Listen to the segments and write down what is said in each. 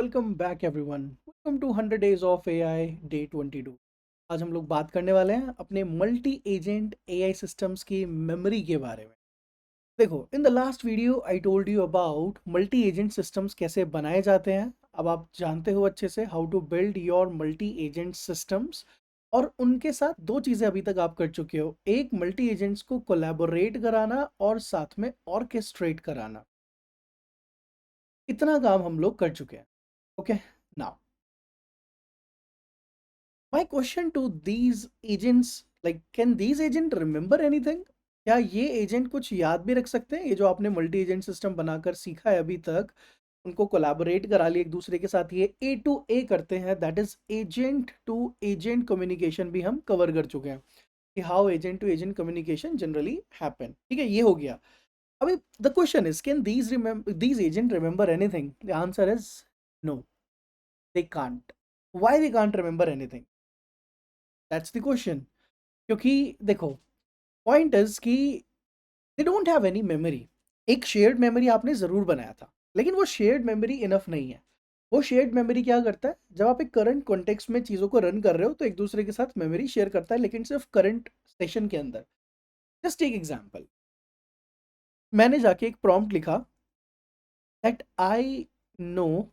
Welcome back everyone. Welcome to 100 days of AI day 22। आज हम लोग बात करने वाले हैं अपने मल्टी एजेंट एआई सिस्टम्स की मेमोरी के बारे में। देखो, in the last video I told you about multi agent systems कैसे बनाए जाते हैं। अब आप जानते हो अच्छे से how to build your multi agent systems. और उनके साथ दो चीज़ें अभी तक आप कर चुके हो, एक मल्टी एजेंट्स को कोलैबोरेट कराना और साथ में ऑर्केस्ट्रेट कराना। इतना काम हम लोग कर चुके हैं। Okay, now my question to these agents, like can these agent remember anything? क्या ये एजेंट कुछ याद भी रख सकते हैं? ये जो आपने मल्टी एजेंट सिस्टम बनाकर सीखा है अभी तक, उनको कोलैबोरेट करा लिया एक दूसरे के साथ, ये ए टू ए करते हैं, that is agent to agent communication भी हम कवर कर चुके हैं कि how agent to agent communication generally happen. ठीक है, ये हो गया। अभी the question is, can these agents remember anything? The answer is no, they can't. Why they can't remember anything? That's the question. क्योंकि देखो, पॉइंट इज कि they don't have any memory. एक शेयर्ड मेमोरी आपने ज़रूर बनाया था, लेकिन वो शेयर्ड मेमोरी इनफ नहीं है। वो शेयर्ड मेमोरी क्या करता है, जब आप एक करंट कॉन्टेक्स्ट में चीज़ों को रन कर रहे हो तो एक दूसरे के साथ मेमोरी शेयर करता है, लेकिन सिर्फ करंट सेशन के अंदर। जस्ट टेक एग्जाम्पल, मैंने जाके एक प्रॉम्प्ट लिखा दैट आई नो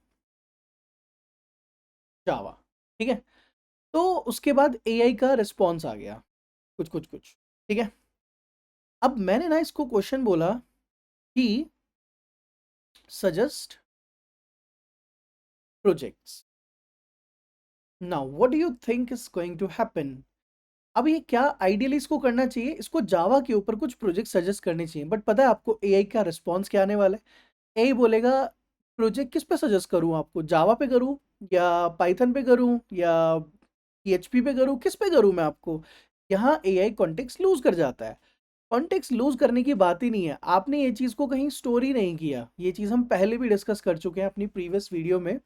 जावा। ठीक है, तो उसके बाद एआई का रिस्पॉन्स आ गया, कुछ कुछ कुछ। ठीक है, अब मैंने ना इसको क्वेश्चन बोला कि suggest projects, now what do you think is going to happen? अब ये क्या आइडियली इसको करना चाहिए, इसको जावा के ऊपर कुछ प्रोजेक्ट सजेस्ट करने चाहिए, बट पता है आपको एआई का रिस्पॉन्स क्या आने वाला है? एआई बोलेगा प्रोजेक्ट किस पे सजेस्ट करूं आपको, जावा पे करूं या पाइथन पे करूं या पीएचपी पे करूं, किस पे करूं मैं आपको? यहाँ एआई कॉन्टेक्स्ट लूज कर जाता है। कॉन्टेक्स्ट लूज करने की बात ही नहीं है, आपने ये चीज़ को कहीं स्टोर ही नहीं किया। ये चीज़ हम पहले भी डिस्कस कर चुके हैं अपनी प्रीवियस वीडियो में,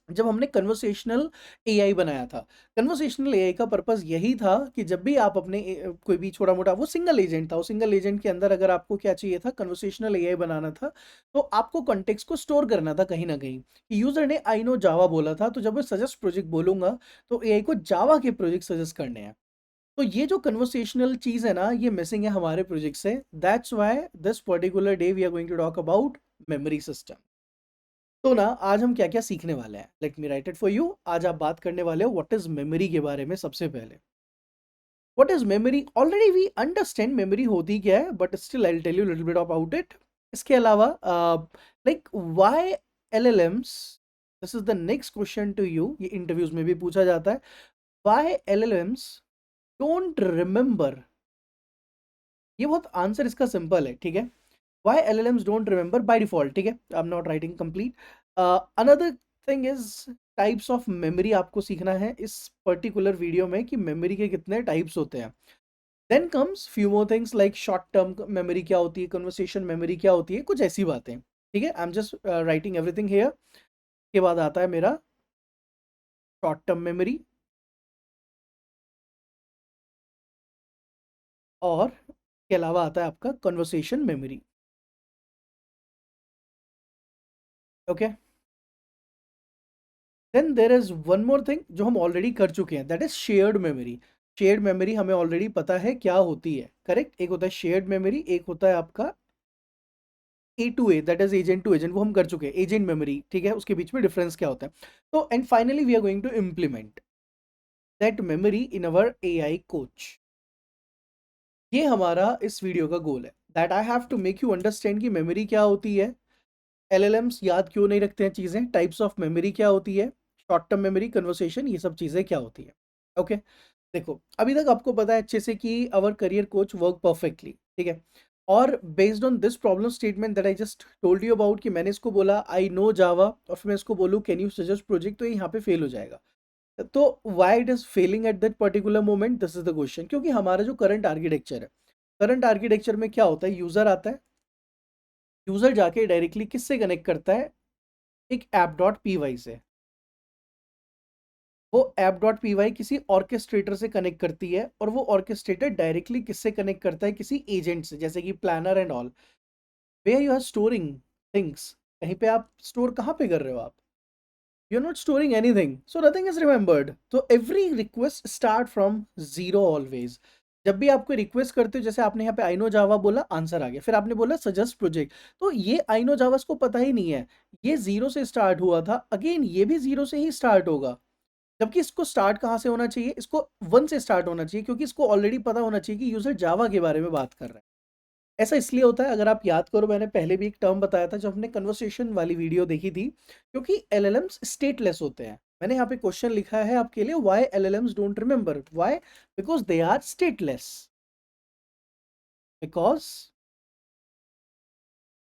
जब हमने कन्वर्सेशनल एआई बनाया था। कन्वर्सेशनल एआई का पर्पस यही था कि जब भी आप अपने कोई भी छोटा मोटा, वो सिंगल एजेंट था, वो सिंगल एजेंट के अंदर अगर आपको क्या चाहिए था, कन्वर्सेशनल एआई बनाना था, तो आपको कॉन्टेक्स्ट को स्टोर करना था कहीं ना कहीं। यूजर ने आई नो जावा बोला था, तो जब मैं सजेस्ट प्रोजेक्ट बोलूंगा तो एआई को जावा के प्रोजेक्ट सजेस्ट करने हैं। तो ये जो कन्वर्सेशनल चीज है ना, ये मिसिंग है हमारे प्रोजेक्ट से। That's why this particular day we are going to talk about memory system. तो ना, आज हम क्या क्या सीखने वाले हैं, let me write it for you. आज आप बात करने वाले हो व्हाट इज मेमोरी के बारे में। सबसे पहले, what is memory? Already we understand memory होती क्या है, but still I will tell you little bit about it. इसके अलावा like why LLMs, this is the next question to you, ये इंटरव्यूज में भी पूछा जाता है। Why LLMs don't remember? ये बहुत आंसर इसका सिंपल है, ठीक है। Why LLMs don't remember by default? ठीक है, I'm not writing complete. Another thing is types of memory आपको सीखना है इस पर्टिकुलर वीडियो में, कि मेमोरी के कितने टाइप्स होते हैं। Then comes few more things like short term memory क्या होती है, कन्वर्सेशन मेमोरी क्या होती है, कुछ ऐसी बातें। ठीक है, I am just writing everything here. के बाद आता है मेरा शॉर्ट टर्म मेमोरी, और के अलावा आता है आपका conversation memory. Okay, then there is one more thing जो हम ऑलरेडी कर चुके हैं, that is shared memory. Shared memory हमें ऑलरेडी पता है क्या होती है, करेक्ट। एक होता है शेयर्ड मेमोरी, एक होता है आपका A to A, that is agent to agent, वो हम कर चुके हैं। एजेंट मेमोरी, ठीक है, उसके बीच में डिफरेंस क्या होता है। तो and finally we are going to implement that memory in our AI coach. ये हमारा इस वीडियो का गोल है, that I have to make you understand कि मेमोरी क्या होती है, एलएलएम्स याद क्यों नहीं रखते हैं चीजें, टाइप्स ऑफ मेमोरी क्या होती है, शॉर्ट टर्म मेमोरी, कन्वर्सेशन, ये सब चीजें क्या होती है। ओके, देखो अभी तक आपको पता है अच्छे से कि अवर करियर कोच वर्क परफेक्टली, ठीक है। और based on this problem statement that I just told you about, कि मैंने इसको बोला आई नो जावा और फिर मैं इसको बोलूँ कैन यू सजेस्ट प्रोजेक्ट, तो ये यहाँ पे फेल हो जाएगा। तो why it is failing at that particular moment, this is the question. क्योंकि हमारा जो करंट आर्किटेक्चर है, करंट आर्किटेक्चर में क्या होता है, यूजर आता है, यूजर जाके डायरेक्टली किससे कनेक्ट करता है, एक ऐप डॉट पी वाई से। वो ऐप डॉट पी वाई किसी ऑर्केस्ट्रेटर से कनेक्ट करती है, और वो ऑर्केस्ट्रेटर डायरेक्टली किससे कनेक्ट करता है, किसी एजेंट से, जैसे कि planner and all. Where you are storing things, कहीं पे आप स्टोर कहाँ पे कर रहे हो आप, you're not storing anything, so nothing is remembered. So every request start from zero always. जब भी आपको रिक्वेस्ट करते हो, जैसे आपने यहाँ पे आई नो जावा बोला, आंसर आ गया, फिर आपने बोला सजेस्ट प्रोजेक्ट, तो ये आई नो जावा को पता ही नहीं है, ये जीरो से स्टार्ट हुआ था, अगेन ये भी जीरो से ही स्टार्ट होगा। जबकि इसको स्टार्ट कहाँ से होना चाहिए, इसको वन से स्टार्ट होना चाहिए, क्योंकि इसको ऑलरेडी पता होना चाहिए कि यूजर जावा के बारे में बात कर रहा है। ऐसा इसलिए होता है, अगर आप याद करो, मैंने पहले भी एक टर्म बताया था जब हमने कन्वर्सेशन वाली वीडियो देखी थी, क्योंकि एलएलएम्स स्टेटलेस होते हैं। मैंने यहाँ पे क्वेश्चन लिखा है आपके लिए, why LLMs don't remember, why, because they are stateless, because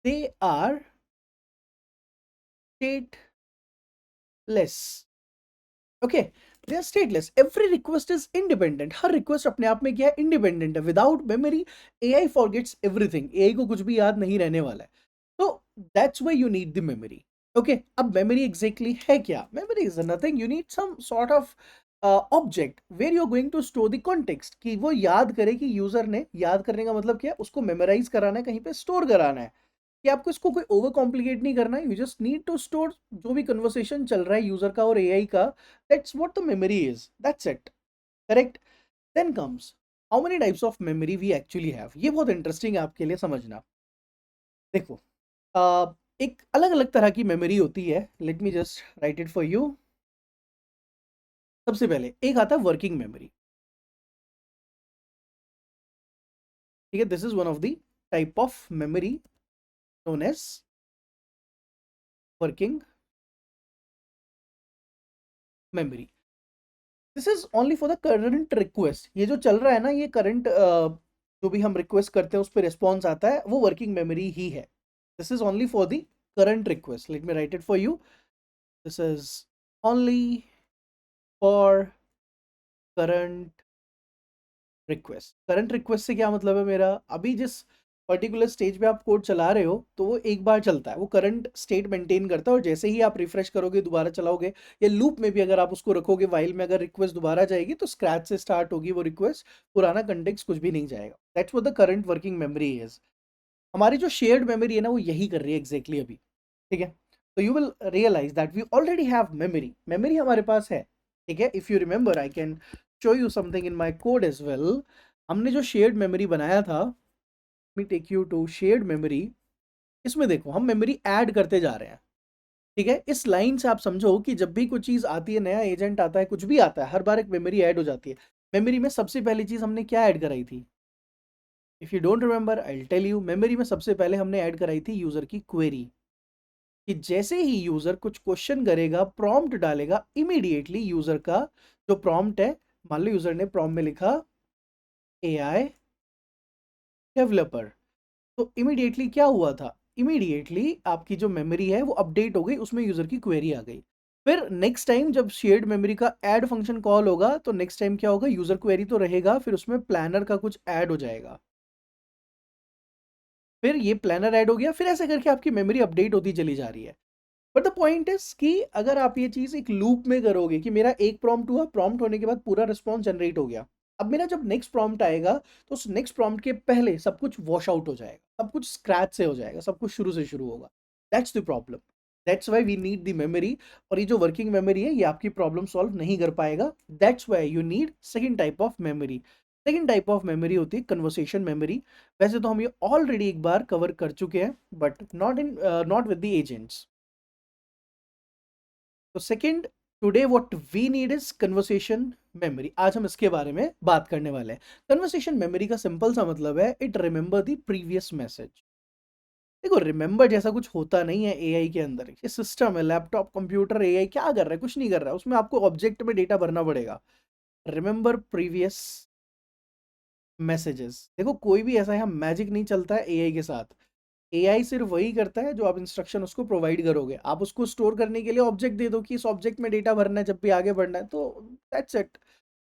they are stateless. Okay, they are stateless, every request is independent, हर रिक्वेस्ट अपने आप में क्या है, इंडिपेंडेंट है। Without memory AI forgets everything, AI को कुछ भी याद नहीं रहने वाला है, तो that's why you need the memory. Okay, अब मेमोरी एग्जैक्टली है क्या? Memory is nothing, you need some sort of object where you are going to store the context, कि वो याद करे, कि यूजर ने याद करने का मतलब क्या है, उसको मेमोराइज कराना है, कहीं पे स्टोर कराना है, कि आपको इसको कोई ओवर कॉम्प्लिकेट नहीं करना है, you just need to store जो भी कन्वर्सेशन चल रहा है यूजर का और एआई का, that's what the memory is, that's it, correct. Then comes how many types of memory we actually have, ये बहुत इंटरेस्टिंग है आपके लिए समझना। देखो, एक अलग अलग तरह की मेमोरी होती है, let me just write it for you. सबसे पहले एक आता है वर्किंग मेमोरी, ठीक है, this is one of the type of memory known as working memory. This is only for the current request, ये जो चल रहा है ना, ये करंट जो भी हम रिक्वेस्ट करते हैं उस पर रिस्पॉन्स आता है, वो वर्किंग मेमोरी ही है। This is only for the current request, late me write it for you, this is only for current request. Current request से क्या मतलब है मेरा, अभी जिस पर्टिकुलर स्टेज पे आप कोड चला रहे हो, तो वो एक बार चलता है, वो करंट स्टेट मेंटेन करता है, और जैसे ही आप रिफ्रेश करोगे, दोबारा चलाओगे, या लूप में भी अगर आप उसको रखोगे, वाइल में अगर रिक्वेस्ट दोबारा जाएगी तो स्क्रैच से स्टार्ट होगी वो रिक्वेस्ट, पुराना कंटेक्स्ट कुछ भी नहीं जाएगा। That's what the current working memory is. हमारी जो शेयर्ड मेमोरी है ना, वो यही कर रही है एग्जैक्टली अभी, ठीक है। तो you will realise that we already have memory, memory हमारे पास है, ठीक है। If you remember, I can show you something in my code as well. हमने जो शेयर्ड मेमोरी बनाया था, me take you to shared memory, इसमें देखो हम मेमोरी ऐड करते जा रहे हैं, ठीक है। इस लाइन से आप समझो कि जब भी कोई चीज आती है, नया एजेंट आता है, कुछ भी आता है, हर बार एक मेमोरी ऐड हो जाती है। मेमोरी में सबसे पहली चीज हमने क्या ऐड कराई थी? If you don't remember, I will tell you. Memory में सबसे पहले हमने ऐड कराई थी यूजर की क्वेरी, कि जैसे ही यूजर कुछ क्वेश्चन करेगा, प्रॉम्प्ट डालेगा, इमीडिएटली यूजर का जो प्रॉम्प्ट है, मान लो यूजर ने प्रॉम्प्ट में लिखा एआई डेवलपर, तो इमीडिएटली क्या हुआ था, इमीडिएटली आपकी जो मेमोरी है वो अपडेट हो गई, उसमें यूजर की क्वेरी आ गई। फिर नेक्स्ट टाइम जब शेयर्ड मेमोरी का ऐड फंक्शन कॉल होगा, तो नेक्स्ट टाइम क्या होगा, यूजर क्वेरी तो रहेगा, फिर उसमें प्लानर का कुछ ऐड हो जाएगा, फिर ये प्लानर ऐड हो गया, फिर ऐसे करके आपकी मेमोरी अपडेट होती चली जा रही है। बट द पॉइंट इज कि अगर आप ये चीज एक लूप में करोगे, कि मेरा एक प्रॉम्प्ट हुआ, प्रॉम्प्ट होने के बाद पूरा रिस्पॉन्स जनरेट हो गया, अब मेरा जब नेक्स्ट प्रॉम्प्ट आएगा, तो उस नेक्स्ट प्रॉम्प्ट के पहले सब कुछ वॉश आउट हो जाएगा, सब कुछ स्क्रैच से हो जाएगा, सब कुछ शुरू से शुरू होगा। That's the problem, that's why we need the memory. और ये जो वर्किंग मेमोरी है, ये आपकी प्रॉब्लम सॉल्व नहीं कर पाएगा, that's why you need second type of memory. Second type of memory होती है कन्वर्सेशन मेमोरी। वैसे तो हम ये ऑलरेडी एक बार कवर कर चुके हैं, but not with the agents. तो second, today what we need is conversation memory. आज हम इसके बारे में बात करने वाले हैं। कन्वर्सेशन मेमोरी का सिंपल सा मतलब है, it remember the previous message. देखो, रिमेंबर जैसा कुछ होता नहीं है एआई के अंदर, ये सिस्टम है, लैपटॉप कंप्यूटर, एआई क्या कर रहा है, कुछ नहीं कर रहा है, उसमें आपको ऑब्जेक्ट में डेटा भरना पड़ेगा। रिमेंबर प्रीवियस मैसेजेस, देखो कोई भी ऐसा यहाँ मैजिक नहीं चलता है एआई के साथ। एआई सिर्फ वही करता है जो आप इंस्ट्रक्शन उसको प्रोवाइड करोगे, आप उसको स्टोर करने के लिए ऑब्जेक्ट दे दो कि इस ऑब्जेक्ट में डेटा भरना है जब भी आगे बढ़ना है, तो दैट्स इट।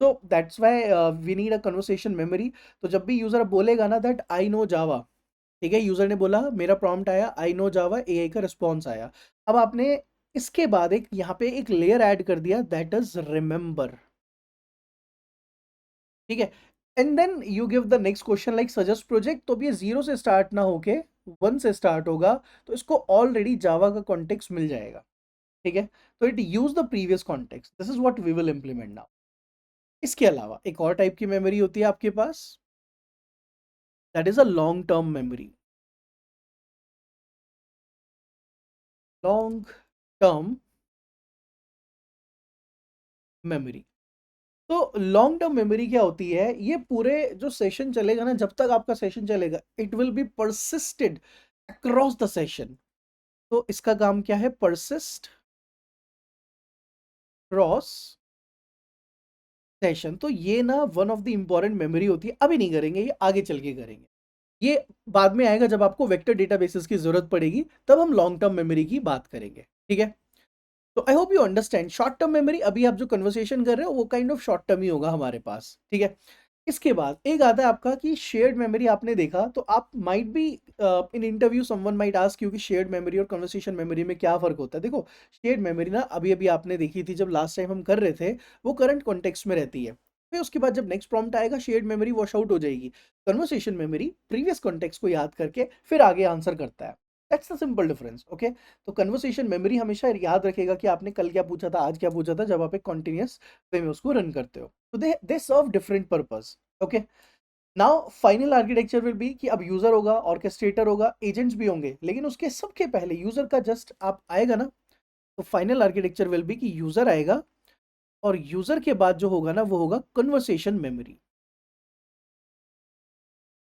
तो that's why we need a conversation memory. तो जब भी यूजर बोलेगा ना दैट आई नो जावा, ठीक है, यूजर ने बोला, मेरा प्रॉम्प्ट आया आई नो जावा, एआई का रिस्पॉन्स आया, अब आपने इसके बाद एक यहाँ पे एक लेयर ऐड कर दिया, दैट इज रिमेंबर, ठीक है। And then you give the next question like suggest project, तो अब ये जीरो से स्टार्ट ना होके वन से स्टार्ट होगा, तो इसको ऑलरेडी जावा का कॉन्टेक्स्ट मिल जाएगा, ठीक है, तो it use the previous context, this is what we will implement now. इसके अलावा एक और टाइप की मेमोरी होती है आपके पास, that is a long term memory. Long term memory, तो लॉन्ग टर्म मेमोरी क्या होती है, ये पूरे जो सेशन चलेगा ना, जब तक आपका सेशन चलेगा, it will be persisted across the session. तो इसका काम क्या है, परसिस्ट क्रॉस सेशन। तो ये ना one of the important memory होती है, अभी नहीं करेंगे, ये आगे चल के करेंगे। ये बाद में आएगा, जब आपको वेक्टर डेटाबेसेस की जरूरत पड़ेगी, तब हम लॉन्ग टर्म मेमोरी की बात करेंगे, ठीक है। तो I hope you understand, short term memory अभी आप जो कन्वर्सेशन कर रहे हो वो काइंड ऑफ शॉर्ट टर्म ही होगा हमारे पास, ठीक है। इसके बाद एक आता है आपका कि शेयर्ड मेमोरी, आपने देखा तो आप might be in interview someone might ask you कि शेयर्ड मेमोरी और कन्वर्सेशन मेमोरी में क्या फर्क होता है। देखो, शेयर्ड मेमोरी ना अभी अभी आपने देखी थी जब लास्ट टाइम हम कर रहे थे, वो करंट कॉन्टेक्स्ट में रहती है, फिर उसके बाद जब नेक्स्ट प्रॉम्प्ट आएगा शेयर्ड मेमोरी वॉश आउट हो जाएगी। कन्वर्सेशन मेमोरी प्रीवियस कॉन्टेक्स्ट को याद करके फिर आगे आंसर करता है। That's the simple difference, okay. तो कन्वर्सेशन मेमोरी हमेशा याद रखेगा कि आपने कल क्या पूछा था, आज क्या पूछा था, जब आप एक कॉन्टिन्यूस वे में उसको रन करते हो। तो they serve different purpose, okay. Now final architecture will be कि अब यूजर होगा, ऑर्केस्ट्रेटर होगा, एजेंट्स भी होंगे, लेकिन उसके सबके पहले यूजर का जस्ट आप आएगा ना, तो फाइनल आर्किटेक्चर विल बी कि यूजर आएगा, और यूजर के बाद जो होगा ना वो होगा कन्वर्सेशन मेमोरी।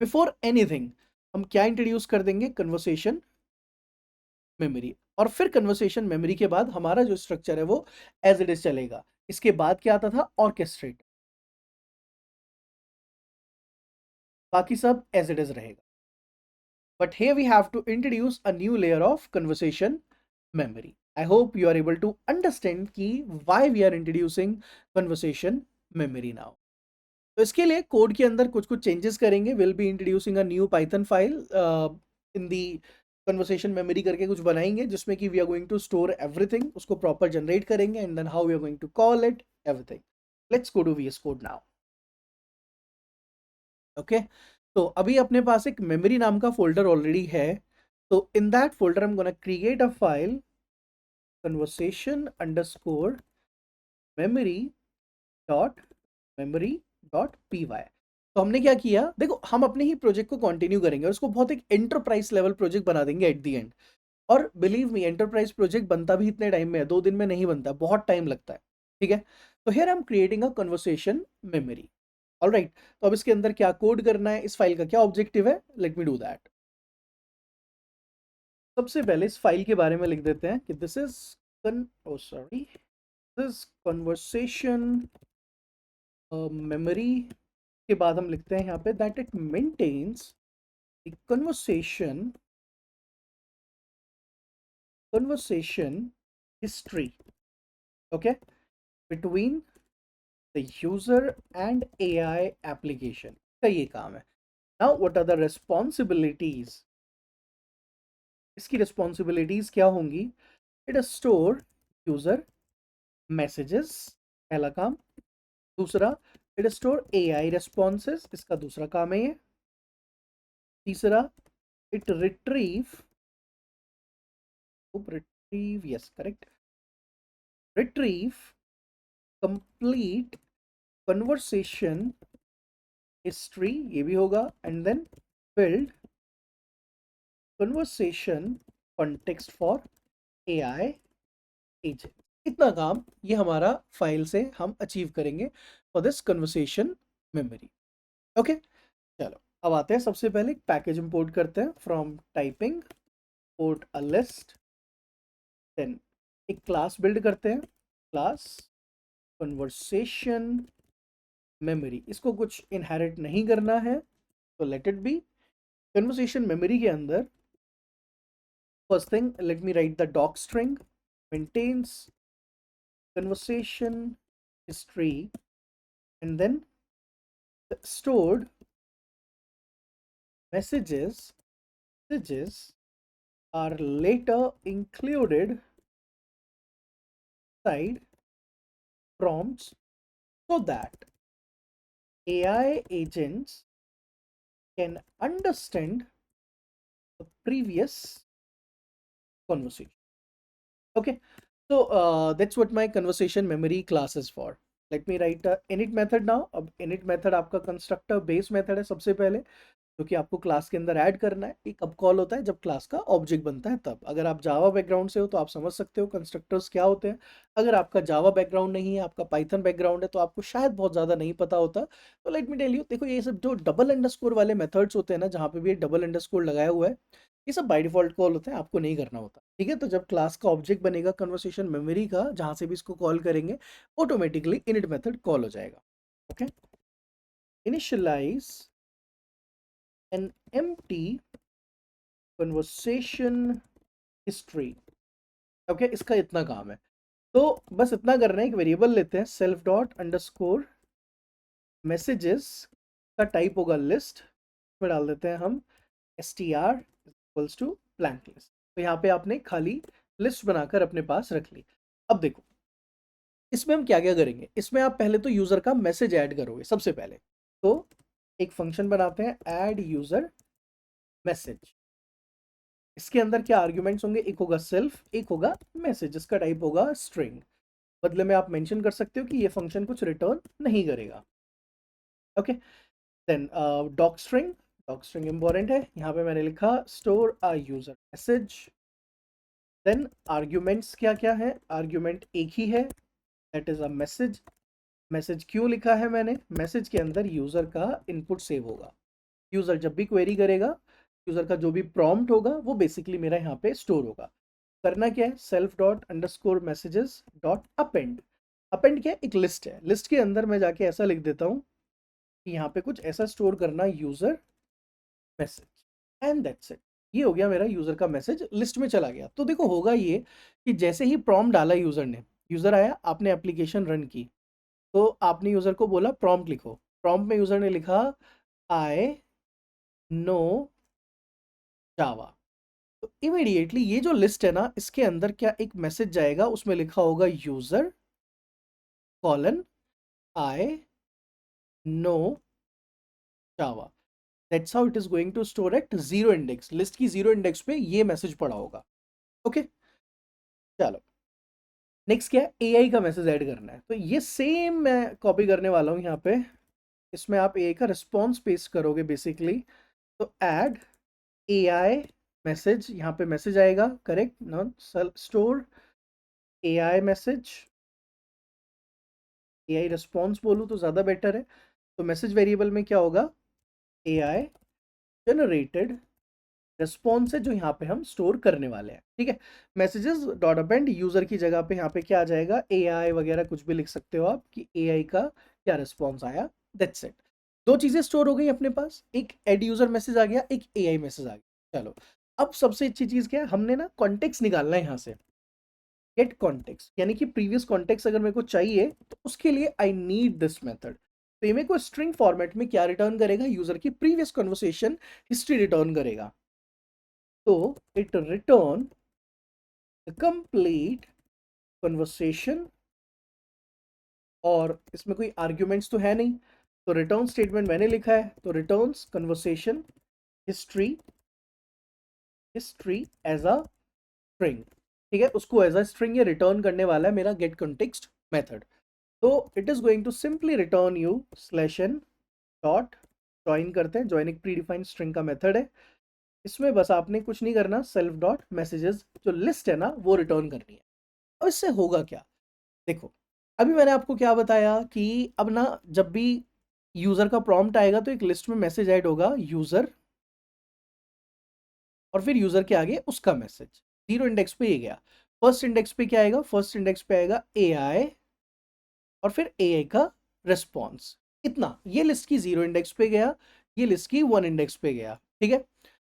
बिफोर एनीथिंग हम क्या इंट्रोड्यूस कर देंगे, कन्वर्सेशन मेमोरी। और फिर कन्वर्सेशन मेमोरी के बाद हमारा जो स्ट्रक्चर है वो एज इट इज चलेगा। इसके बाद क्या आता था, ऑर्केस्ट्रेट, बाकी सब एज इट इज रहेगा। But here we have to introduce a new layer of conversation memory. I hope you are able to understand कि why we are introducing conversation memory now. तो इसके लिए कोड के अंदर कुछ कुछ चेंजेस करेंगे, will be introducing a new python file in the conversation memory करके कुछ बनाएंगे, जिसमें कि we are going to store everything, उसको प्रॉपर जनरेट करेंगे, and then how we are going to call it everything. Let's go to VS code now, okay. तो अभी अपने पास एक मेमोरी नाम का फोल्डर ऑलरेडी है, तो in that folder I am gonna create a file conversation underscore memory dot memory dot py। तो हमने क्या किया, देखो हम अपने ही प्रोजेक्ट को कंटिन्यू करेंगे और उसको बहुत एक एंटरप्राइज लेवल प्रोजेक्ट बना देंगे एट द एंड। और बिलीव मी, एंटरप्राइज प्रोजेक्ट बनता भी इतने टाइम में है, 2 दिन में नहीं बनता, बहुत टाइम लगता है, ठीक है। तो here I am creating a conversation memory, alright. तो अब इसके अंदर क्या कोड करना है, इस फाइल का क्या ऑब्जेक्टिव है, लेट मी डू दैट। सबसे पहले इस फाइल के बारे में लिख देते हैं कि this is sorry, this conversation memory. के बाद हम लिखते हैं यहाँ पे that it maintains the conversation history, okay, between the user and AI application का ये काम है। Now what are the responsibilities, इसकी रिस्पॉन्सिबिलिटीज क्या होंगी, इट स्टोर यूजर मैसेजेस, पहला काम। दूसरा, इट स्टोर एआई रेस्पॉन्सेस, इसका दूसरा काम है ये। तीसरा, it retrieve, yes correct, retrieve complete conversation history, ये भी होगा, and then build conversation context for AI agent. इतना काम ये हमारा फाइल से हम अचीव करेंगे for this conversation memory, okay. चलो अब आते हैं, सबसे पहले एक पैकेज इंपोर्ट करते हैं from typing port a list, then एक क्लास बिल्ड करते हैं, क्लास कन्वर्सेशन मेमोरी। इसको कुछ इनहेरिट नहीं करना है, तो let it be. Conversation memory के अंदर first thing let me write the doc string maintains conversation history, and then the stored messages are later included side prompts so that AI agents can understand the previous conversation, okay। So that's what my conversation memory class is for. Let me write a init method now. अब init method आपका constructor base method है सबसे पहले, जो कि आपको class के अंदर ऐड करना है। ये कब कॉल होता है? जब क्लास का ऑब्जेक्ट बनता है तब। अगर आप जावा बैकग्राउंड से हो तो आप समझ सकते हो कंस्ट्रक्टर्स क्या होते हैं। अगर आपका जावा बैकग्राउंड नहीं है, आपका पाइथन बैकग्राउंड है, तो आपको शायद बहुत ज़्यादा नहीं पता होता। तो लेट मी टेल यू, देखो ये सब जो डबल अंडरस्कोर वाले मेथड्स होते हैं ना, जहाँ पे भी डबल अंडरस्कोर लगाया हुआ है, ये सब बाय डिफॉल्ट कॉल होते हैं, आपको नहीं करना होता। ठीक है, तो जब क्लास का ऑब्जेक्ट बनेगा कन्वर्सेशन मेमोरी का, जहाँ से भी इसको कॉल करेंगे, ऑटोमेटिकली इनिट मेथड कॉल हो जाएगा। Okay, initialise an empty conversation history। Okay, इसका इतना काम है। तो बस इतना करना है, एक वेरिएबल लेते हैं सेल्फ डॉट अंडरस्कोर मैसेजेस का टाइप होगा लिस्ट, में डाल देते हैं हम str equals to blank list. तो यहाँ पे आपने खाली लिस्ट बनाकर अपने पास रख ली। अब देखो इसमें हम क्या क्या करेंगे। इसमें आप पहले तो यूजर का मैसेज ऐड करोगे सबसे पहले। तो एक फंक्शन बनाते हैं ऐड यूजर मैसेज। इसके अंदर क्या आर्ग्यूमेंट्स होंगे? एक होगा सेल्फ, एक होगा मैसेज, जिसका टाइप होगा स्ट्रिंग। बदले में आप मेंशन कर सकते हो कि ये फंक्शन कुछ रिटर्न नहीं करेगा। Okay, then doc string important है। यहाँ पे मैंने लिखा store a user message. Then arguments क्या क्या है? आर्ग्यूमेंट एक ही है, that is a message. Message क्यों लिखा है मैंने? मैसेज के अंदर यूजर का इनपुट सेव होगा। यूजर जब भी क्वेरी करेगा, यूजर का जो भी प्रॉम्प्ट होगा वो बेसिकली मेरा यहाँ पे स्टोर होगा। करना क्या है? Self dot underscore messages dot append. Append क्या है? एक लिस्ट है। लिस्ट के अंदर मैं जाके ऐसा लिख देता हूँ कि यहाँ पे कुछ ऐसा स्टोर करना user message, and that's it. ये हो गया मेरा यूजर का मैसेज, लिस्ट में चला गया। तो देखो होगा ये कि जैसे ही प्रॉम्प्ट डाला यूजर ने, यूजर आया, आपने एप्लीकेशन रन की, तो आपने यूजर को बोला प्रॉम्प्ट लिखो। प्रॉम्प्ट में यूजर ने लिखा आई नो जावा। तो इमीडिएटली ये जो लिस्ट है ना, इसके अंदर क्या एक मैसेज जाएगा, उसमें लिखा होगा user colon I know Java. That's how it is going to store at zero index. List की जीरो इंडेक्स पे ये मैसेज पड़ा होगा। ओके, चलो नेक्स्ट क्या है? एआई का मैसेज ऐड करना है। तो ये सेम मैं कॉपी करने वाला हूँ यहाँ पे। इसमें आप एआई का रिस्पॉन्स पेस्ट करोगे बेसिकली। तो ऐड एआई मैसेज, यहाँ पे मैसेज आएगा, correct non store AI message. AI response बोलूँ तो ज़्यादा बेटर है। तो मैसेज वेरिएबल में क्या होगा? एआई जनरेटेड रिस्पॉन्स है, जो यहाँ पे हम स्टोर करने वाले हैं। ठीक है, मैसेजेस डॉट अपेंड यूजर की जगह पे यहाँ पे क्या आ जाएगा? एआई वगैरह कुछ भी लिख सकते हो आप कि एआई का क्या रिस्पॉन्स आया। That's it. दो चीजें स्टोर हो गई अपने पास, एक एड यूजर मैसेज आ गया, एक एआई मैसेज आ गया। चलो अब सबसे अच्छी चीज क्या है? हमने ना कॉन्टेक्स्ट निकालना है यहाँ से। गेट कॉन्टेक्स्ट, यानी कि प्रीवियस कॉन्टेक्स्ट अगर मेरे को चाहिए तो उसके लिए आई नीड दिस मेथड। तो ये मेरे को स्ट्रिंग फॉर्मेट में क्या रिटर्न करेगा? यूजर की प्रीवियस कन्वर्सेशन हिस्ट्री रिटर्न करेगा। तो it return the complete conversation, और इसमें कोई आर्ग्यूमेंट्स तो है नहीं, तो रिटर्न स्टेटमेंट मैंने लिखा है, तो returns conversation history, history as a string. ठीक है, उसको एज अ स्ट्रिंग ये रिटर्न करने वाला है मेरा गेट कॉन्टेक्स्ट मेथड। तो it is going to simply return you slash N dot join करते हैं। ज्वाइन एक प्री डिफाइंड स्ट्रिंग का मेथड है। इसमें बस आपने कुछ नहीं करना, सेल्फ डॉट मैसेजेस जो लिस्ट है ना वो रिटर्न करनी है। और इससे होगा क्या? देखो अभी मैंने आपको क्या बताया कि अब ना जब भी यूजर का प्रॉम्प्ट आएगा तो एक लिस्ट में मैसेज ऐड होगा यूजर, और फिर यूजर के आगे उसका मैसेज। जीरो इंडेक्स पे ये गया। फर्स्ट इंडेक्स पे क्या आएगा? फर्स्ट इंडेक्स पे आएगा एआई, और फिर एआई का रिस्पॉन्स। इतना, ये लिस्ट की जीरो इंडेक्स पे गया, ये लिस्ट की वन इंडेक्स पे गया। ठीक है,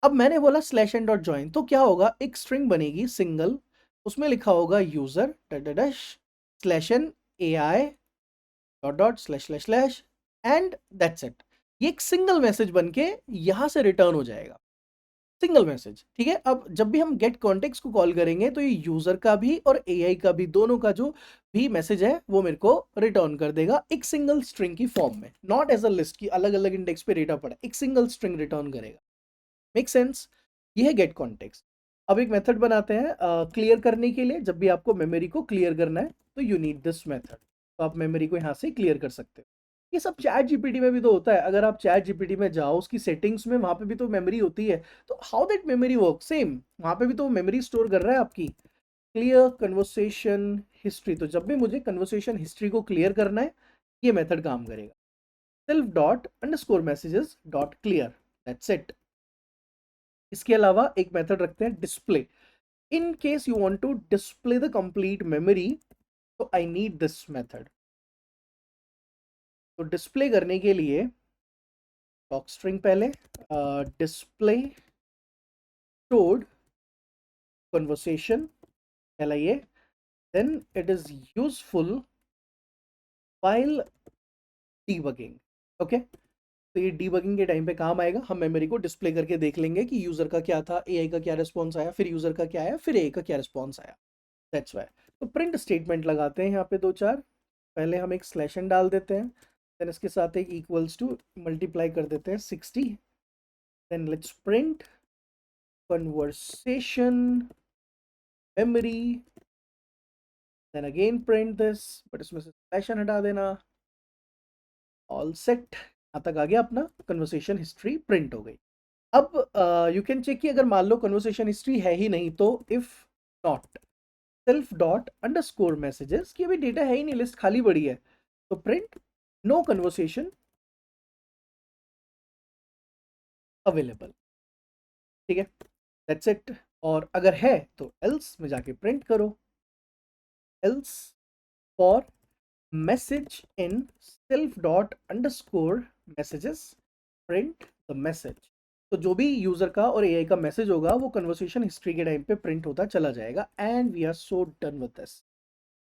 अब मैंने बोला स्लैश एन डॉट ज्वाइन, तो क्या होगा? एक स्ट्रिंग बनेगी सिंगल, उसमें लिखा होगा user dash slash N AI dot dot slash slash slash, and that's it. ये एक सिंगल मैसेज बनके यहां से रिटर्न हो जाएगा, सिंगल मैसेज। ठीक है, अब जब भी हम गेट कॉन्टेक्स्ट को कॉल करेंगे तो ये यूजर का भी और एआई का भी, दोनों का जो भी मैसेज है वो मेरे को रिटर्न कर देगा एक सिंगल स्ट्रिंग की फॉर्म में, नॉट एज अ लिस्ट की अलग अलग इंडेक्स पे डेटा पड़ा, एक सिंगल स्ट्रिंग रिटर्न करेगा। Make sense? ये है गेट कॉन्टेक्स्ट। अब एक मेथड बनाते हैं क्लियर करने के लिए। जब भी आपको मेमोरी को क्लियर करना है तो यू नीड दिस मेथड, तो आप मेमोरी को यहाँ से क्लियर कर सकते हो। ये सब चैट जीपीटी में भी तो होता है। अगर आप चैट जीपीटी में जाओ, उसकी सेटिंग्स में, वहां पे भी तो मेमोरी होती है। तो how that memory work same, वहां पे भी तो मेमोरी स्टोर कर रहा है आपकी। क्लियर कन्वर्सेशन हिस्ट्री, तो जब भी मुझे कन्वर्सेशन हिस्ट्री को क्लियर करना है, ये मेथड काम करेगा। Self dot underscore messages dot clear, that's it. इसके अलावा एक मेथड रखते हैं display. In case you want to display the complete memory, तो आई नीड दिस मेथड। तो डिस्प्ले करने के लिए टॉक स्ट्रिंग पहले, डिस्प्ले स्टोर्ड कन्वर्सेशन कहलाइए, then it is useful while debugging. Okay, तो ये डीबगिंग के टाइम पे काम आएगा। हम मेमोरी को डिस्प्ले करके देख लेंगे कि यूजर का क्या था, एआई का क्या रिस्पॉन्स आया, फिर यूजर का क्या आया, फिर एआई का क्या रिस्पॉन्स आया। That's why. तो प्रिंट स्टेटमेंट लगाते हैं यहाँ पे दो चार। पहले हम एक स्लैश एन डाल देते हैं, देन इसके साथ एक इक्वल्स टू मल्टीप्लाई कर देते हैं 60, then let's print conversation memory, then again print this, but इसमें से स्लैश एन हटा देना। ऑल सेट, यहाँ तक आ गया अपना कन्वर्सेशन हिस्ट्री प्रिंट हो गई। अब यू कैन चेक कि अगर मान लो कन्वर्सेशन हिस्ट्री है ही नहीं, तो if not self dot underscore messages, की अभी डेटा है ही नहीं, लिस्ट खाली पड़ी है, तो प्रिंट नो कन्वर्सेशन अवेलेबल। ठीक है, दैट्स इट। और अगर है तो एल्स में जाके प्रिंट करो, else for message in self dot underscore messages print the message. तो जो भी यूजर का और एआई का मैसेज होगा वो कन्वर्सेशन हिस्ट्री के टाइम पे प्रिंट होता चला जाएगा। And we are so done with this,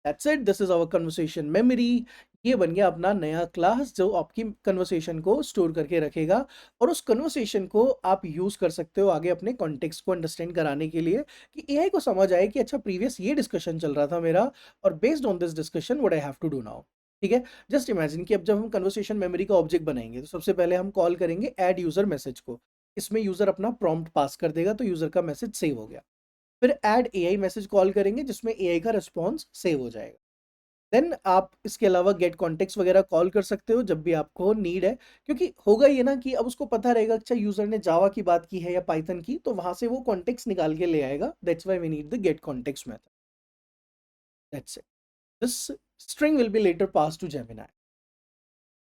that's it, this is our conversation memory. ये बन गया अपना नया क्लास जो आपकी कन्वर्सेशन को स्टोर करके रखेगा, और उस कन्वर्सेशन को आप यूज कर सकते हो आगे अपने कॉन्टेक्स्ट को अंडरस्टैंड कराने के लिए, कि एआई को समझ आए कि अच्छा प्रीवियस ये डिस्कशन चल रहा था मेरा, और based on this discussion what I have to do now. ठीक है, जस्ट इमेजिन कि अब जब हम कन्वर्सेशन मेमोरी का ऑब्जेक्ट बनाएंगे, तो सबसे पहले हम कॉल करेंगे ऐड यूजर मैसेज को। इसमें यूजर अपना प्रॉम्प्ट पास कर देगा, तो यूजर का मैसेज सेव हो गया। फिर ऐड एआई मैसेज कॉल करेंगे, जिसमें एआई का रिस्पॉन्स सेव हो जाएगा। देन आप इसके अलावा गेट कॉन्टेक्स्ट वगैरह कॉल कर सकते हो जब भी आपको नीड है, क्योंकि होगा ये ना कि अब उसको पता रहेगा अच्छा यूजर ने जावा की बात की है या पाइथन की, तो वहां से वो कॉन्टेक्स्ट निकाल के ले आएगा। That's why we need the get context method, that's it. This string will be later pass to Gemini.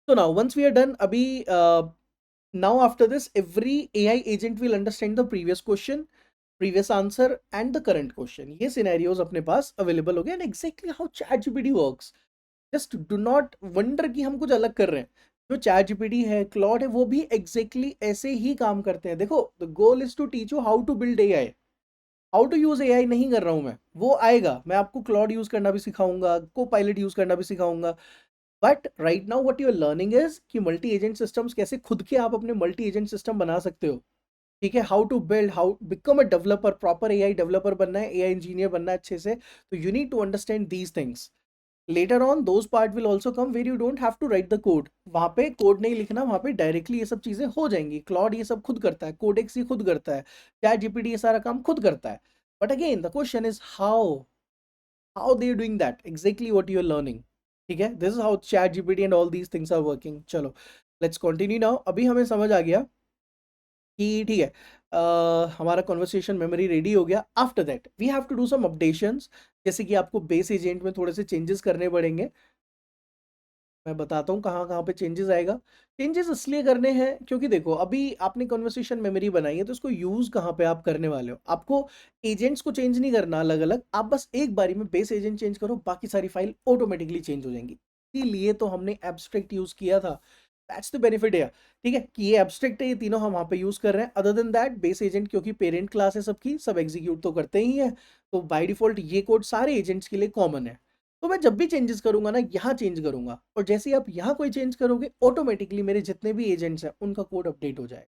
So now once we are done, abhi now after this every AI agent will understand the previous question, previous answer and the current question. ये scenarios अपने पास available हो गए, and exactly how ChatGPT works. Just do not wonder कि हम कुछ अलग कर रहे हैं। जो चैट जीपीटी है, क्लॉड है, वो भी एग्जैक्टली exactly ऐसे ही काम करते हैं। देखो, the goal is to teach you how to build AI, how to use AI नहीं कर रहा हूं मैं, वो आएगा। मैं आपको क्लॉड यूज करना भी सिखाऊंगा, को पायलट यूज करना भी सिखाऊंगा। But right now what you are learning is कि मल्टी एजेंट सिस्टम्स कैसे खुद के आप अपने मल्टी एजेंट सिस्टम बना सकते हो। ठीक है, how to build, how become a developer, proper AI developer बनना है, एआई इंजीनियर बनना है अच्छे से, तो you need to understand these things. later on those part will also come where you don't have to write the code, वहां पे code नहीं लिखना, वहां पे डायरेक्टली ये सब चीजें हो जाएंगी। क्लॉड ये सब खुद करता है, कोडेक्स ये खुद करता है, चैट जीपीटी ये सारा काम खुद करता है। But again the question is how they are doing that, exactly what you are learning. ठीक है, this is how ChatGPT and all these things are working. चलो लेट्स कंटिन्यू नाउ। अभी हमें समझ आ गया कि ठीक है, हमारा कॉन्वर्सेशन मेमोरी रेडी हो गया। After that we have to do some updations, जैसे कि आपको बेस एजेंट में थोड़े से चेंजेस करने पड़ेंगे। मैं बताता हूँ कहाँ कहाँ पे चेंजेस आएगा। चेंजेस इसलिए करने हैं क्योंकि देखो, अभी आपने कन्वर्सेशन मेमोरी बनाई है, तो इसको यूज कहाँ पे आप करने वाले हो। आपको एजेंट्स को चेंज नहीं करना अलग अलग, आप बस एक बारी में बेस एजेंट चेंज करो, बाकी सारी फाइल ऑटोमेटिकली चेंज हो जाएंगी। इसीलिए तो हमने एब्स्ट्रैक्ट यूज किया था। दैट्स द बेनिफिट है। ठीक है, कि ये एब्स्ट्रैक्ट है, ये तीनों हम वहाँ पे यूज कर रहे हैं। Other than that base agent, क्योंकि पेरेंट क्लास है सबकी, सब एग्जीक्यूट तो करते ही है, तो बाय डिफॉल्ट ये कोड सारे एजेंट्स के लिए कॉमन है। तो मैं जब भी चेंजेस करूंगा ना, यहाँ चेंज करूंगा, और जैसे ही आप यहाँ कोई चेंज करोगे, ऑटोमेटिकली मेरे जितने भी एजेंट्स हैं उनका कोड अपडेट हो जाएगा।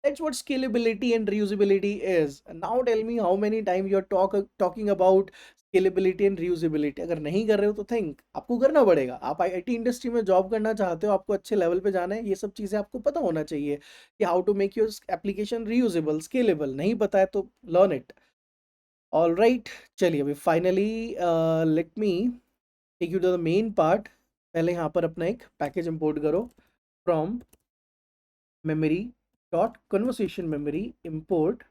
That's what scalability and reusability is. Now tell me how many times you are talking about scalability and reusability. अगर नहीं कर रहे हो तो थिंक आपको करना पड़ेगा। आप आईटी इंडस्ट्री में जॉब करना चाहते हो, आपको अच्छे लेवल पे जाना है, ये सब चीज़ें आपको पता होना चाहिए कि how to make your application reusable, scalable. नहीं पता है तो लर्न इट। ऑल राइट, चलिए अभी finally let me take you to the main part. पहले यहाँ पर अपना एक पैकेज इंपोर्ट करो, from memory dot conversation memory import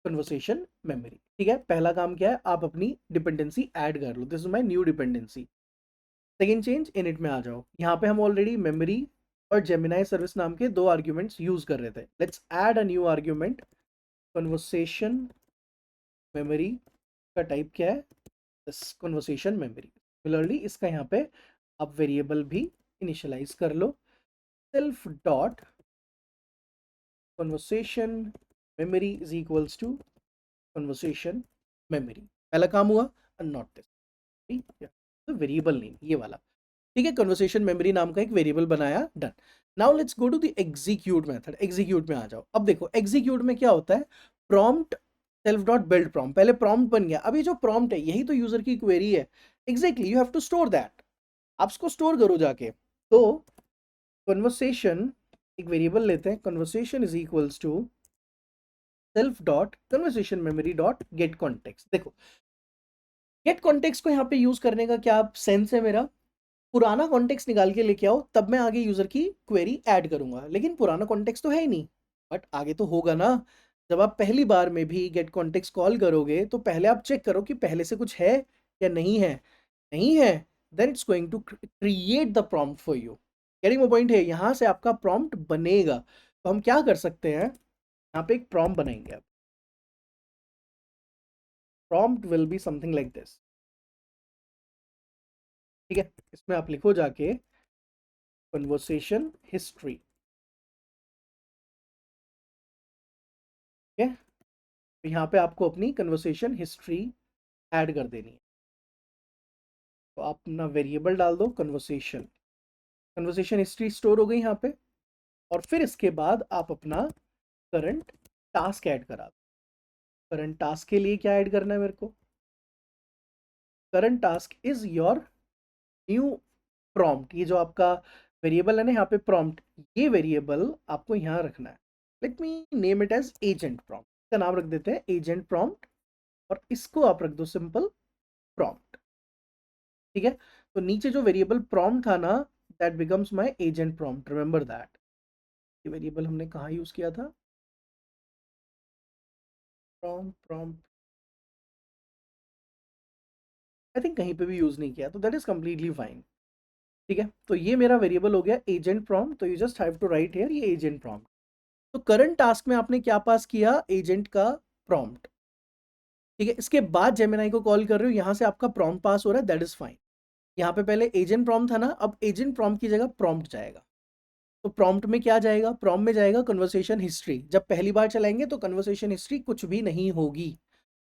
conversation memory. ठीक है, पहला काम क्या है, आप अपनी डिपेंडेंसी ऐड कर लो, this is my new dependency. Second change init में आ जाओ, यहाँ पे हम ऑलरेडी मेमोरी और जेमिनाई सर्विस नाम के दो आर्ग्यूमेंट्स यूज कर रहे थे। Let's add a new argument, conversation memory का टाइप क्या है, दिस कन्वर्सेशन मेमोरी। सिमिलरली इसका यहाँ पे आप वेरिएबल भी इनिशियलाइज कर लो, self dot conversation memory is equals to conversation memory. पहला काम हुआ, नॉट दिस, ठीक है, तो वेरिएबल नेम ये वाला। ठीक है, कन्वर्सेशन मेमोरी नाम का एक वेरिएबल बनाया, done. Now let's go to the execute method. Execute में आ जाओ। अब देखो एग्जीक्यूट में क्या होता है, prompt self dot build prompt, पहले प्रॉम्प्ट बन गया, अब ये जो प्रॉम्प्ट है यही तो यूजर की क्वेरी है। Exactly, you have to store that, आप इसको स्टोर करो जाके। तो कन्वर्सेशन, एक वेरिएबल लेते हैं, conversation is equals to self dot conversation memory dot get context. देखो गेट कॉन्टेक्स्ट को यहाँ पे यूज करने का क्या सेंस है मेरा, पुराना कॉन्टेक्स्ट निकाल के लेके आओ, तब मैं आगे यूजर की क्वेरी ऐड करूंगा। लेकिन पुराना कॉन्टेक्स्ट तो है ही नहीं, बट आगे तो होगा ना। जब आप पहली बार में भी गेट कॉन्टेक्स्ट कॉल करोगे तो पहले आप चेक करो कि पहले से कुछ है या नहीं है। नहीं है, then it's going to create the prompt for you. Getting my point है, यहां से आपका प्रॉम्प्ट बनेगा। तो हम क्या कर सकते हैं, यहाँ पे एक प्रॉम्प्ट बनाएंगे। अब prompt will be something like this. ठीक है, इसमें आप लिखो जाके कन्वर्सेशन हिस्ट्री। ठीक है, तो यहाँ पे आपको अपनी कन्वर्सेशन हिस्ट्री ऐड कर देनी है। तो आप अपना वेरिएबल डाल दो कन्वर्सेशन, कन्वर्सेशन हिस्ट्री स्टोर हो गई यहाँ पे। और फिर इसके बाद आप अपना करंट टास्क ऐड करा दो। करंट टास्क के लिए क्या ऐड करना है मेरे को, current task is your new prompt. ये जो आपका वेरिएबल है ना यहाँ पे प्रॉम्प्ट, ये वेरिएबल आपको यहाँ रखना है। Let me name it as agent prompt, इसका नाम रख देते हैं एजेंट प्रॉम्प्ट, और इसको आप रख दो सिंपल प्रॉम्प्ट। ठीक है, तो नीचे जो वेरिएबल प्रॉम्प्ट था ना, that becomes my agent prompt, remember that. ये वेरिएबल हमने कहाँ यूज किया था, प्रॉम्प्ट प्रॉम्प्ट, आई थिंक कहीं पे भी यूज नहीं किया, तो दैट इज कंप्लीटली फाइन। ठीक है, तो ये मेरा वेरिएबल हो गया एजेंट प्रॉम्प्ट, तो you just have to write here ये एजेंट प्रॉम्प्ट। तो करंट टास्क में आपने क्या पास किया, एजेंट का प्रॉम्प्ट। ठीक है, इसके बाद जेमिनाई को कॉल कर रहे हो, यहां से आपका प्रॉम्प्ट पास हो रहा है, दैट इज फाइन। यहाँ पे पहले एजेंट प्रॉम्प्ट था ना, अब एजेंट प्रॉम्प्ट की जगह प्रॉम्प्ट जाएगा। तो प्रॉम्प्ट में क्या जाएगा, प्रॉम्प्ट में जाएगा कन्वर्सेशन हिस्ट्री। जब पहली बार चलाएंगे तो कन्वर्सेशन हिस्ट्री कुछ भी नहीं होगी,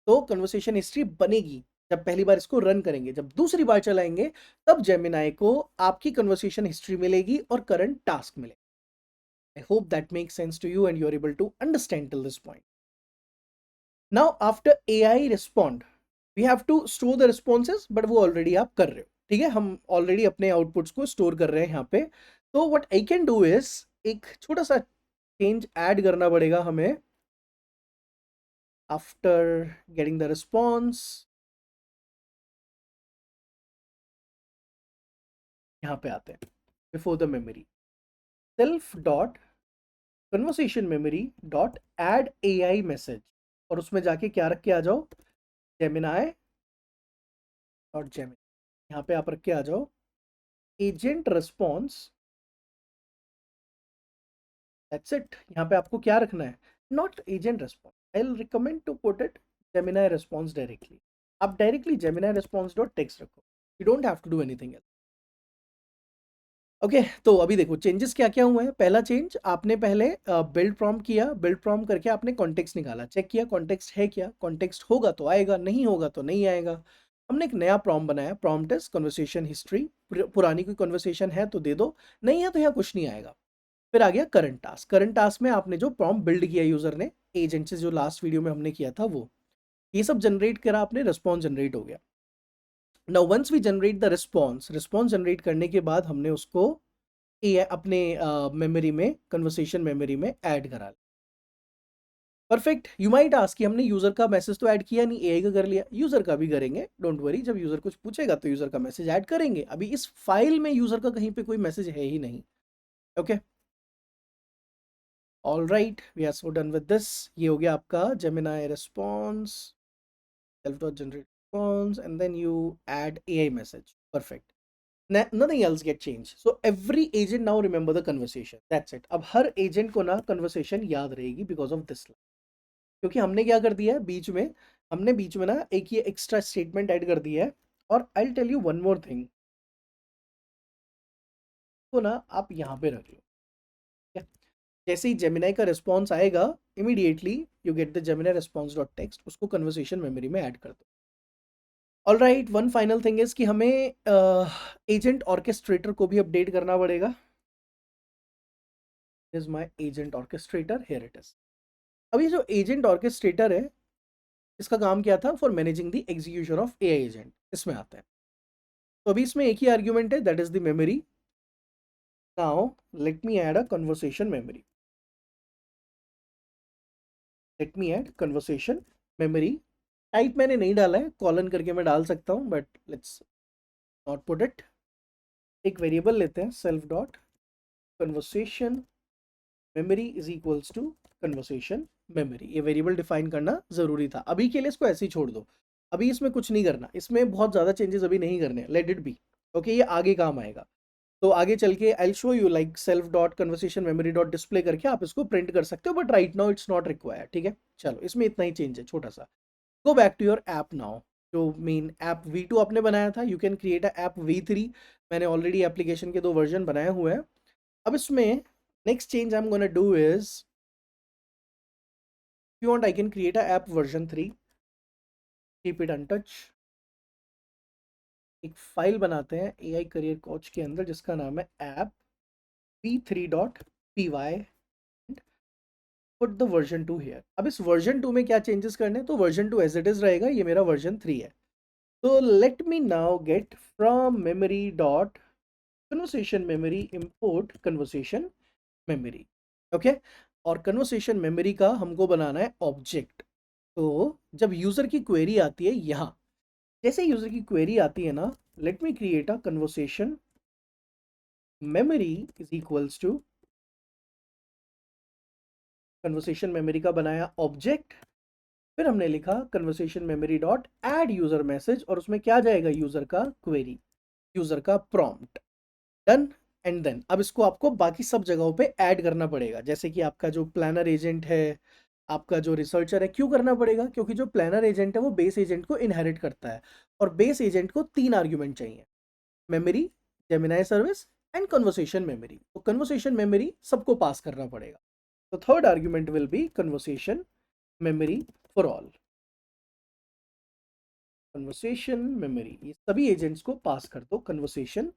तो कन्वर्सेशन हिस्ट्री बनेगी जब पहली बार इसको रन करेंगे। जब दूसरी बार चलाएंगे तब जेमिनाई को आपकी कन्वर्सेशन हिस्ट्री मिलेगी और करंट टास्क मिलेगा। I hope that makes sense to you and you are able to understand till this point. Now after AI respond, we have to store the responses, but वो already आप कर रहे हो। ठीक है, हम ऑलरेडी अपने आउटपुट्स को स्टोर कर रहे हैं यहाँ पे। तो what I can do is, एक छोटा सा चेंज ऐड करना पड़ेगा हमें। आफ्टर गेटिंग द रिस्पॉन्स, यहाँ पे आते हैं, before the memory, self dot conversation memory dot add AI message, और उसमें जाके क्या रख के आ जाओ, जेमिनाई डॉट जेमिनाई, यहाँ पे आप रख के आ जाओ एजेंट रिस्पॉन्स। That's it. यहाँ पे आपको क्या रखना है, not agent response, I will recommend to put it Gemini response directly. आप directly Gemini response dot text रखो, you don't have to do anything else. Okay, तो अभी देखो चेंजेस क्या क्या हुए हैं। पहला चेंज, आपने पहले बिल्ड प्रॉम्प्ट किया, बिल्ड प्रॉम्प्ट करके आपने कॉन्टेक्स्ट निकाला, चेक किया कॉन्टेक्स्ट है क्या, कॉन्टेक्स्ट होगा तो आएगा, नहीं होगा तो नहीं आएगा। हमने एक नया प्रॉम्प्ट बनाया, प्रॉम्प्ट इज कन्वर्सेशन हिस्ट्री, पुरानी कोई कन्वर्सेशन है तो दे दो, नहीं है तो यहाँ कुछ नहीं आएगा। फिर आ गया करंट टास्क, करंट टास्क में आपने जो प्रॉम्प्ट बिल्ड किया यूजर ने एजेंट से, जो लास्ट वीडियो में हमने किया था वो, ये सब जनरेट करा आपने, रिस्पॉन्स जनरेट हो गया। Now once we generate the response, response generate करने के बाद हमने उसको ये अपने मेमोरी में, कन्वर्सेशन मेमोरी में ऐड करा। परफेक्ट। यू माइट आस्क कि हमने यूजर का मैसेज तो ऐड किया नहीं, एआई का कर लिया। यूजर का भी करेंगे, डोंट वरी। जब यूजर कुछ पूछेगा तो यूजर का मैसेज ऐड करेंगे। अभी इस फाइल में यूजर का कहीं पे कोई मैसेज है ही नहीं। Okay, all right, we are so done with this. ये हो गया आपका Gemini response, self dot generate response, and then you add AI message. Perfect. Nothing else get changed. So every agent now remember the conversation. That's it. अब हर agent को ना conversation याद रहेगी because of this line. क्योंकि हमने क्या कर दिया है बीच में, हमने बीच में ना एक ये एक्स्ट्रा स्टेटमेंट ऐड कर दिया है। और I tell you one more thing, तो ना आप यहाँ पे रख लो। क्या? जैसे ही जेमिनाई का रिस्पॉन्स आएगा, immediately you get the Gemini response dot text, उसको कन्वर्सेशन मेमोरी में ऐड कर दो। All right, one final thing is कि हमें एजेंट ऑर्केस्ट्रेटर को भी अपडेट करना पड़ेगा। Is my agent orchestrator, here it is. अब ये जो एजेंट ऑर्केस्ट्रेटर है, इसका काम क्या था? For managing the execution of AI agent, इसमें आता है। तो अभी इसमें एक ही आर्ग्यूमेंट है, that is the memory. Now let me add a conversation memory. Let me add conversation memory. Type मैंने नहीं डाला है, कॉलन करके मैं डाल सकता हूँ, but let's not put it. एक वेरिएबल लेते हैं, self dot conversation memory is equals to conversation memory. ये वेरिएबल डिफाइन करना जरूरी था। अभी के लिए इसको ऐसे ही छोड़ दो। अभी इसमें कुछ नहीं करना, इसमें बहुत ज़्यादा चेंजेस अभी नहीं करने, लेट इट बी। ओके, ये आगे काम आएगा। तो आगे चल के I show you like self dot conversation memory dot display करके आप इसको प्रिंट कर सकते हो, but right now it's not required. ठीक है, चलो इसमें इतना ही चेंज है छोटा सा। Go back to your app now. जो मेन ऐप V2 आपने बनाया था, you can create a app V3। मैंने ऑलरेडी एप्लीकेशन के 2 वर्जन बनाए हुए हैं। अब इसमें next change I am gonna do is, if you want I can create a app version 3, keep it untouched। एक फाइल बनाते हैं AI करियर कोच के अंदर जिसका नाम है app v3.py, put the version 2 here. अब इस वर्जन 2 में क्या चेंजेस करने हैं? तो वर्जन 2 एज इट इज रहेगा, ये मेरा वर्जन 3 है। तो let me now get from memory dot conversation memory import conversation memory. Okay, और कन्वर्सेशन मेमोरी का हमको बनाना है ऑब्जेक्ट। तो जब यूजर की क्वेरी आती है यहाँ, जैसे यूजर की क्वेरी आती है ना, let me create a conversation memory is equals to conversation memory का बनाया ऑब्जेक्ट। फिर हमने लिखा conversation memory dot add user message, और उसमें क्या जाएगा? यूजर का क्वेरी, यूजर का प्रॉम्प्ट। डन। एंड देन अब इसको आपको बाकी सब जगहों पे ऐड करना पड़ेगा, जैसे कि आपका जो प्लानर एजेंट है, आपका जो रिसर्चर है। क्यों करना पड़ेगा? क्योंकि जो प्लानर एजेंट है वो बेस एजेंट को इनहेरिट करता है, और बेस एजेंट को 3 आर्ग्यूमेंट चाहिए, memory, Gemini service and conversation memory. तो कन्वर्सेशन मेमोरी सबको पास करना पड़ेगा। तो third argument will be conversation memory for all. Conversation memory, ये सभी एजेंट्स को पास कर दो conversation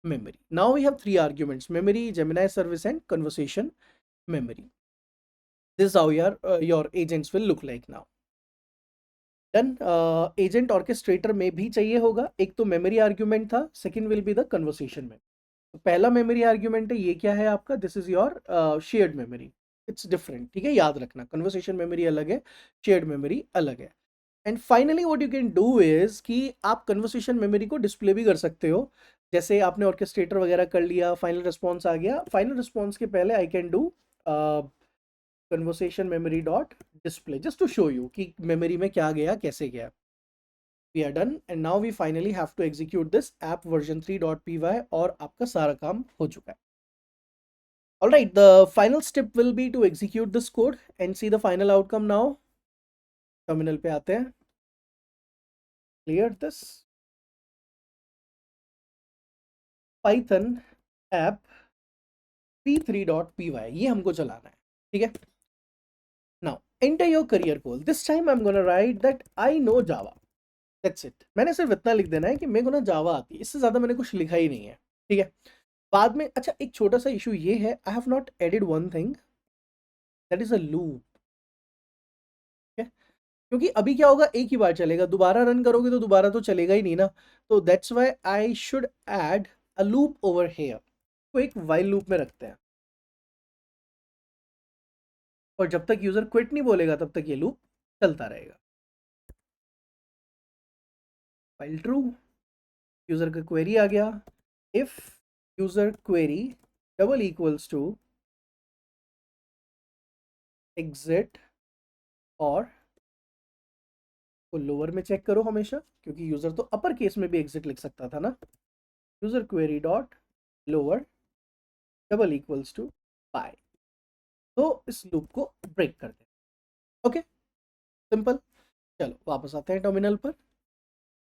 memory. Now we have 3 arguments: memory, Gemini service, and conversation memory. This is how your agents will look like now. Then agent orchestrator में भी चाहिए होगा। एक तो memory argument था, second will be the conversation में। तो पहला memory argument है, ये क्या है आपका? This is your shared memory. It's different, ठीक है, याद रखना। conversation memory अलग है, shared memory अलग है। And finally what you can do is कि आप कन्वर्सेशन मेमोरी को डिस्प्ले भी कर सकते हो। जैसे आपने ऑर्केस्ट्रेटर वगैरह कर लिया, फाइनल रिस्पॉन्स आ गया, फाइनल रिस्पॉन्स के पहले I can do conversation memory dot display just to show you कि मेमोरी में क्या गया, कैसे गया। We are done and now we finally have to execute this app version 3.py, और आपका सारा काम हो चुका है। All right, the final step will be to execute this code and see the final outcome now. Terminal पे आते हैं, clear this python app p3.py, ये हमको चलाना है। ठीक है, now enter your career goal. This time I am gonna right that I know Java. That's it. मैंने सिर्फ इतना लिख देना है कि मेरे को ना जावा आती है, इससे ज्यादा मैंने कुछ लिखा ही नहीं है। ठीक है, बाद में अच्छा एक छोटा सा इशू ये है, I have not added one thing, that is a loop. क्योंकि अभी क्या होगा, एक ही बार चलेगा, दोबारा रन करोगे तो दोबारा तो चलेगा ही नहीं ना। तो that's why I should add a loop over here. तो एक वाइल लूप में रखते हैं। और जब तक यूजर क्विट नहीं बोलेगा तब तक ये लूप चलता रहेगा। फाइल ट्रू, यूजर का क्वेरी आ गया, if user query double equals to exit, और को लोअर में चेक करो हमेशा, क्योंकि यूजर तो अपर केस में भी एग्जिट लिख सकता था ना। User query dot lower double equals to bye, तो इस लूप को ब्रेक कर दे। Okay, simple. चलो वापस आते हैं टर्मिनल पर,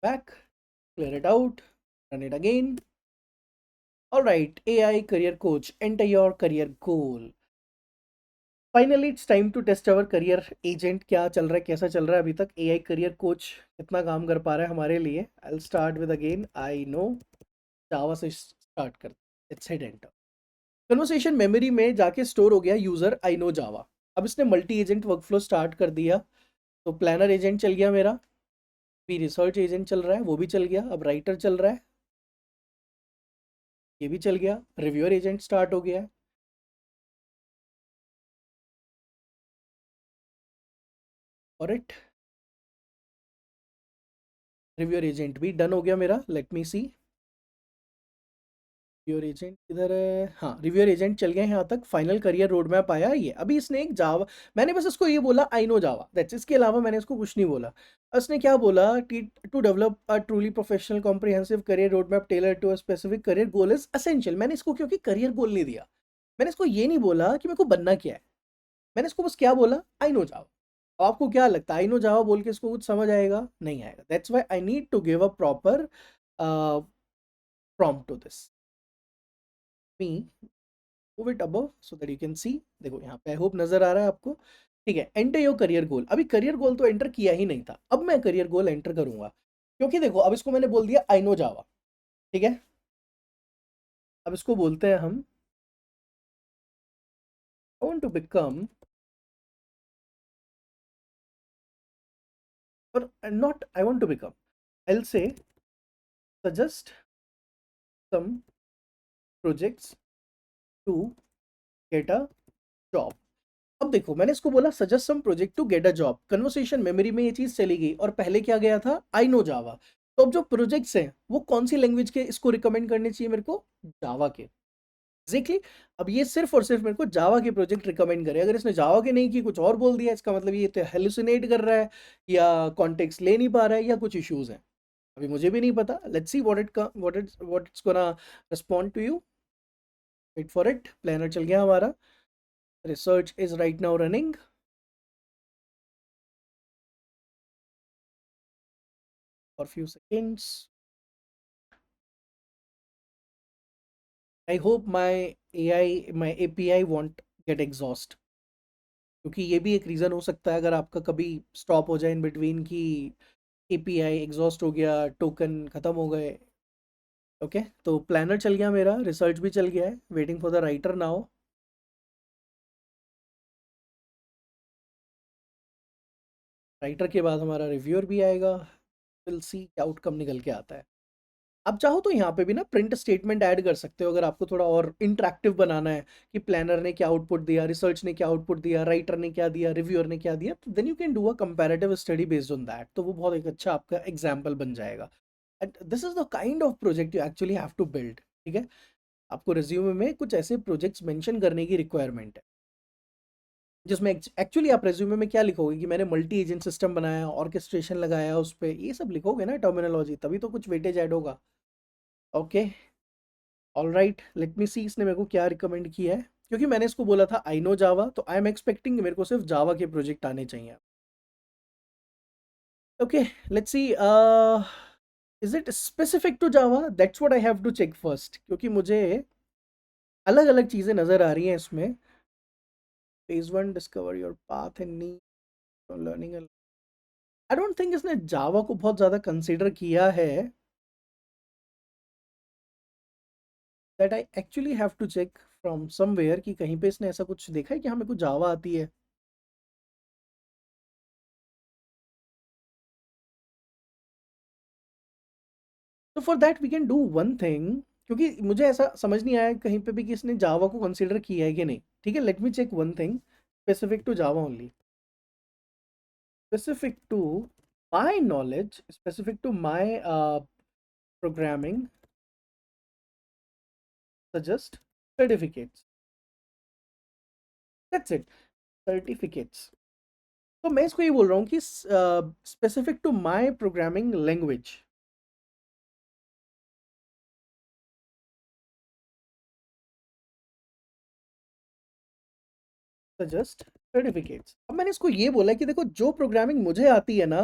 back, clear it out, run it again. All right, AI career coach, enter your career goal. Finally it's time to test our career agent. क्या चल रहा है, कैसा चल रहा है अभी तक एआई करियर कोच, कितना काम कर पा रहा है हमारे लिए। I will start with again I know, Java से स्टार्ट कर, it's hit enter. Conversation memory में जाके स्टोर हो गया यूजर आई नो जावा। अब इसने मल्टी एजेंट वर्कफ्लो स्टार्ट कर दिया, तो प्लानर एजेंट चल गया मेरा, भी रिसर्च एजेंट चल रहा है, वो भी चल गया। अब राइटर चल रहा है, ये भी चल गया। रिव्यूअर एजेंट स्टार्ट हो गया है, और इट रिव्यूअर एजेंट भी डन हो गया मेरा। लेट मी सी, रिव्यूअर एजेंट इधर है, हाँ रिव्यूअर एजेंट चल गए यहाँ तक। फाइनल करियर रोड मैप आया ये। अभी इसने एक जावा, मैंने बस इसको ये बोला आई नो जावा, दैट्स, इसके अलावा मैंने इसको कुछ नहीं बोला। उसने क्या बोला, to develop a truly professional comprehensive career road map tailor to a specific career goal is essential. मैंने इसको क्योंकि करियर गोल नहीं दिया, मैंने इसको ये नहीं बोला कि मेरे को बनना क्या है, मैंने इसको बस क्या बोला, आई नो जावा। आपको क्या लगता है आई नो जावा बोल के इसको कुछ समझ आएगा? नहीं आएगा। That's why I need to give a proper prompt to this. Me move it above so that you can see. देखो यहाँ पे, आई होप नजर आ रहा है आपको। ठीक है, एंटर योर करियर गोल। अभी करियर गोल तो एंटर किया ही नहीं था, अब मैं करियर गोल एंटर करूंगा, क्योंकि देखो अब इसको मैंने बोल दिया आई नो जावा। ठीक है, अब इसको बोलते हैं हम, आई वांट टू बिकम, और not I want to become, I say suggest some projects to get a job. अब देखो मैंने इसको बोला suggest some project to get a job, conversation memory में ये चीज चली गई, और पहले क्या गया था, आई नो जावा। तो अब जो प्रोजेक्ट्स हैं वो कौन सी लैंग्वेज के इसको रिकमेंड करने चाहिए मेरे को, जावा के। एग्जैक्टली, अब ये सिर्फ और सिर्फ मेरे को जावा के प्रोजेक्ट रिकमेंड करे। अगर इसने जावा के नहीं की, कुछ और बोल दिया, इसका मतलब ये तो हेलुसिनेट कर रहा है, या कॉन्टेक्स्ट ले नहीं पा रहा है, या कुछ इश्यूज हैं। अभी मुझे भी नहीं पता। Let's see what it's gonna respond to you. Wait for it. Planner चल गया हमारा, research is right now running for few seconds. I hope my API won't get exhaust, क्योंकि ये भी एक रीज़न हो सकता है अगर आपका कभी स्टॉप हो जाए इन बिटवीन की, API एग्जॉस्ट हो गया, टोकन ख़त्म हो गए। ओके, तो प्लानर चल गया मेरा, रिसर्च भी चल गया है, waiting for the writer now. Writer के बाद हमारा रिव्यूअर भी आएगा, विल सी क्या आउटकम निकल के आता है। आप चाहो तो यहाँ पे भी ना प्रिंट स्टेटमेंट ऐड कर सकते हो, अगर आपको थोड़ा और इंटरेक्टिव बनाना है कि प्लानर ने क्या आउटपुट दिया, रिसर्च ने क्या आउटपुट दिया, राइटर ने क्या दिया, रिव्यूअर ने क्या दिया, तो then you can do a comparative study based on that. तो वो बहुत एक अच्छा आपका एग्जाम्पल बन जाएगा। And this is the kind of project you actually have to build. ठीक है, आपको रिज्यूमे में कुछ ऐसे प्रोजेक्ट्स मेंशन करने की रिक्वायरमेंट है, जिसमें एक्चुअली आप रेज्यूमे में क्या लिखोगे कि मैंने मल्टी एजेंट सिस्टम बनाया, ऑर्केस्ट्रेशन लगाया उस पर, ये सब लिखोगे ना टर्मिनोलॉजी, तभी तो कुछ वेटेज ऐड होगा। ओके, ऑलराइट, लेट मी सी इसने मेरे को क्या रिकमेंड किया है। क्योंकि मैंने इसको बोला था आई नो जावा, तो आई एम एक्सपेक्टिंग मेरे को सिर्फ जावा के प्रोजेक्ट आने चाहिए। Okay, let's see, is it specific to Java, that's what I have to check first, क्योंकि मुझे अलग अलग चीज़ें नज़र आ रही हैं इसमें। Phase 1, discover your path and need learning. I don't think इसने जावा को बहुत ज़्यादा कंसिडर किया है, that I actually have to check from somewhere कि कहीं पे इसने ऐसा कुछ देखा है कि हमें कुछ जावा आती है। तो for that we can do one thing, क्योंकि मुझे ऐसा समझ नहीं आया कहीं पे भी कि इसने जावा को कंसिडर किया है कि नहीं। ठीक है, let me check one thing. specific to Java only. Specific to my knowledge, specific to my programming, suggest certificates. That's it, certificates. तो मैं इसको ये बोल रहा हूँ कि specific to my programming language. Suggest certificates. अब मैंने इसको ये बोला कि देखो जो प्रोग्रामिंग मुझे आती है ना,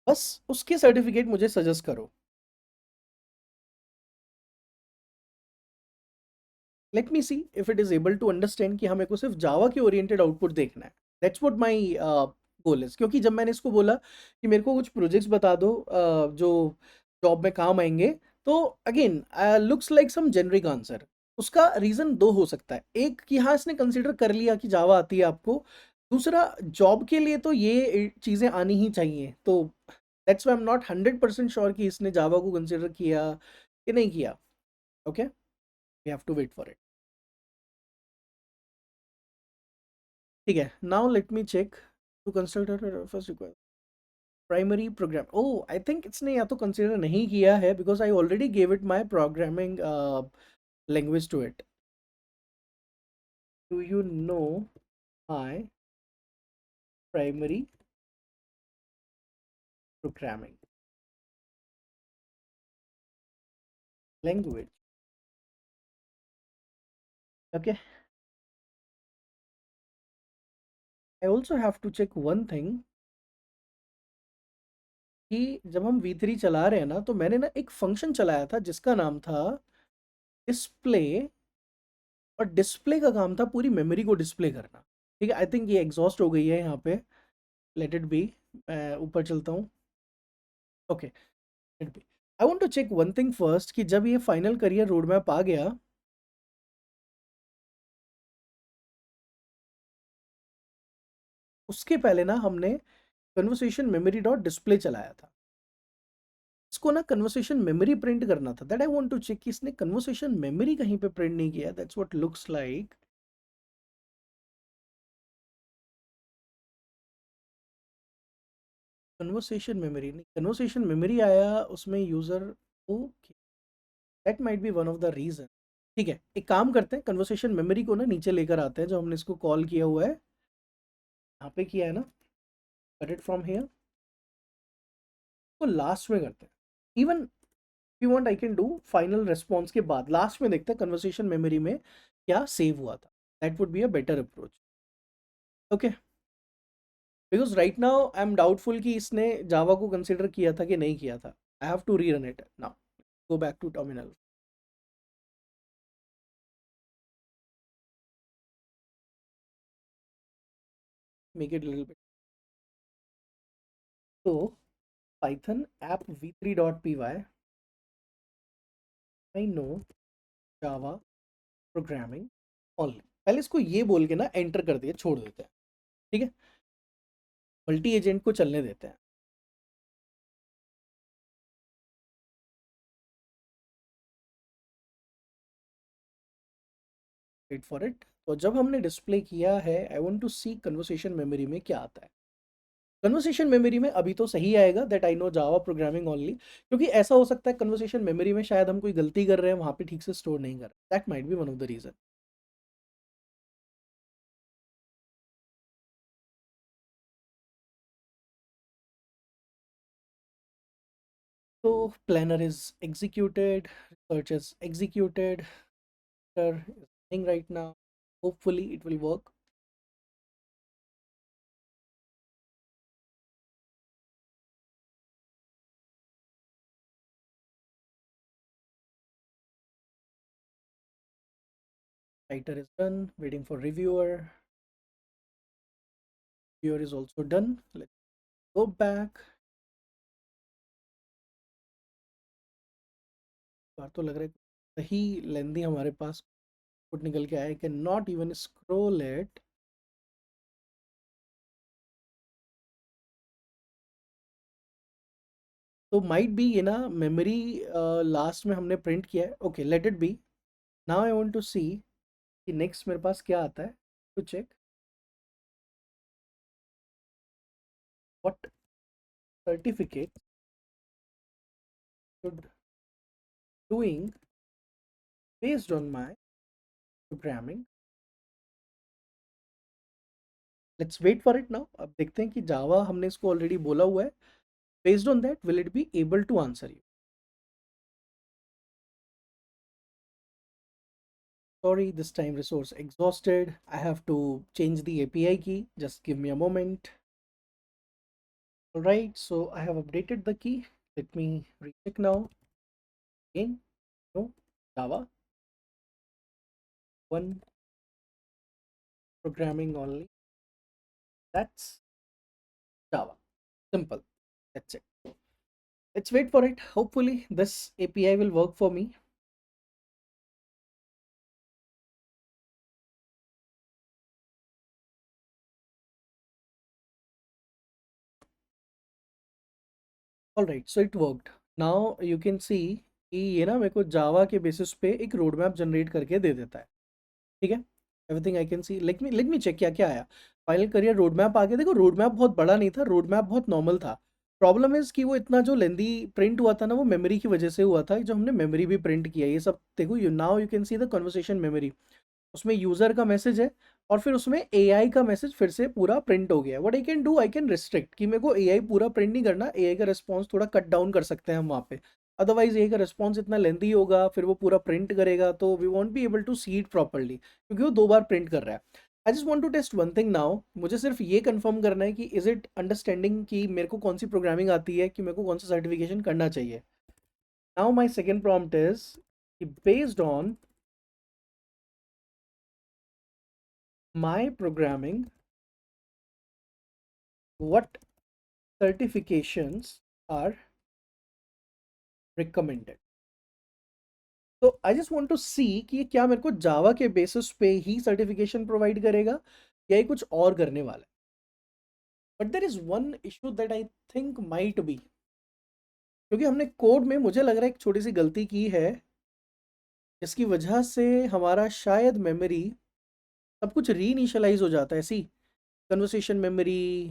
बस उसके सर्टिफिकेट मुझे सजेस्ट करो। Let me see if it is able to understand कि हमें को सिर्फ जावा के ओरिएंटेड आउटपुट देखना है। That's what my goal is. क्योंकि जब मैंने इसको बोला कि मेरे को कुछ प्रोजेक्ट्स बता दो जो जॉब में काम आएंगे, तो again looks like some generic answer. उसका रीजन दो हो सकता है, एक कि हाँ इसने कंसिडर कर लिया कि जावा आती है आपको, दूसरा जॉब के लिए तो ये चीज़ें आनी ही चाहिए। तो that's why I am not 100% sure कि इसने जावा को कंसिडर किया कि नहीं किया। Okay, we have to wait for it. ठीक है, now let me check to consult first require primary program. Oh, I think इसने या तो कंसिडर नहीं किया है because I already gave it my programming language to it. Do you know my primary programming language? Okay, I also have to check one thing कि जब हम V3 चला रहे हैं ना, तो मैंने ना एक फंक्शन चलाया था जिसका नाम था डिस्प्ले, और डिस्प्ले का काम था पूरी मेमोरी को डिस्प्ले करना। ठीक है, आई थिंक ये एग्जॉस्ट हो गई है यहाँ पे। लेट इट बी, मैं ऊपर चलता हूँ। Okay, let be. I want to check one thing first कि जब ये फाइनल करियर रोड मैप आ गया, उसके पहले ना हमने कन्वर्सेशन मेमोरी डॉट डिस्प्ले चलाया था। इसको ना कन्वर्सेशन मेमोरी प्रिंट करना था। That I want to check कि इसने कन्वर्सेशन मेमोरी कहीं पे प्रिंट नहीं किया। That's what looks like. Conversation memory नहीं, कन्वर्सेशन मेमोरी आया उसमें user. Okay, that might be one of the reason. ठीक है, एक काम करते हैं, कन्वर्सेशन मेमोरी को ना नीचे लेकर आते हैं, जो हमने इसको कॉल किया हुआ है, यहाँ पे किया है ना, कट इट फ्रॉम हियर, तो लास्ट में करते हैं। Even you want I can do final response के बाद लास्ट में देखते हैं कन्वर्सेशन मेमोरी में क्या सेव हुआ था। That would be a better approach. Okay, because right now I am doubtful कि इसने जावा को कंसिडर किया था कि नहीं किया था। I have to rerun it now. Go back to terminal, make it little bit. तो Python app v3.py, I know Java programming only. पहले इसको ये बोल के ना एंटर कर दिए, छोड़ देते हैं। ठीक है, मल्टी एजेंट को चलने देते हैं। Wait for it. तो जब हमने डिस्प्ले किया है, I want to see conversation memory में क्या आता है। कन्वर्सेशन मेमोरी में अभी तो सही आएगा, that I know Java programming only. क्योंकि ऐसा हो सकता है कन्वर्सेशन मेमोरी में शायद हम कोई गलती कर रहे हैं, वहां पे ठीक से स्टोर नहीं कर रहे। That might be one of the reason. तो planner is executed, research is executed, is running right now. Hopefully it will work. Writer is done, waiting for reviewer. Reviewer is also done. Let's go back. बार तो लग रहा है सही लेंदी हमारे पास कुछ निकल के आया। Can not even scroll it. तो माइट बी ये ना मेमोरी लास्ट में हमने प्रिंट किया है। Okay, let it be. Now I want to see कि नेक्स्ट मेरे पास क्या आता है, to check. what certificate should doing based on my programming. Let's wait for it now. अब देखते हैं कि जावा हमने इसको ऑलरेडी बोला हुआ है। Based on that will it be able to answer you. Sorry, this time resource exhausted. I have to change the API key. Just give me a moment. All right, so I have updated the key. Let me recheck now. Again, no, Java 1 programming only. That's Java. Simple. That's it. Let's wait for it. Hopefully, this API will work for me. All right, so it worked. Now you can see कि ये ना मेरे को जावा के basis पे एक road map generate करके दे देता है। ठीक है, everything I can see. Let me check क्या क्या आया। फाइनल करियर रोड मैप आ गया। देखो रोड मैप बहुत बड़ा नहीं था, रोड मैप बहुत नॉर्मल था। प्रॉब्लम इज कि वो इतना जो लेंदी प्रिंट हुआ था ना, वो मेमोरी की वजह से हुआ था। जो हमने मेमोरी भी प्रिंट किया, ये सब देखो, you now you can see the conversation memory. उसमें यूज़र का मैसेज है और फिर उसमें एआई का मैसेज फिर से पूरा प्रिंट हो गया। What I can do, I can restrict कि मेरे को एआई पूरा प्रिंट नहीं करना। एआई का रिस्पॉन्स थोड़ा कट डाउन कर सकते हैं हम वहाँ पे। अदरवाइज एआई का रिस्पॉन्स इतना लेंथी होगा, फिर वो पूरा प्रिंट करेगा तो we won't be able to see it properly, क्योंकि वो 2 बार प्रिंट कर रहा है। I just want to test one thing now. मुझे सिर्फ ये कंफर्म करना है कि इज इट अंडरस्टैंडिंग कि मेरे को कौन सी प्रोग्रामिंग आती है, कि मेरे को कौन सा सर्टिफिकेशन करना चाहिए। Now my second prompt is based on my programming, what certifications are recommended। तो आई जस्ट वांट टू सी कि ये क्या मेरे को जावा के बेसिस पे ही सर्टिफिकेशन प्रोवाइड करेगा या ये कुछ और करने वाला है। But there is one issue that I think might be, क्योंकि हमने कोड में मुझे लग रहा है एक छोटी सी गलती की है, जिसकी वजह से हमारा शायद मेमोरी सब कुछ रीइनिशियलाइज हो जाता है। ऐसी कन्वर्सेशन मेमोरी,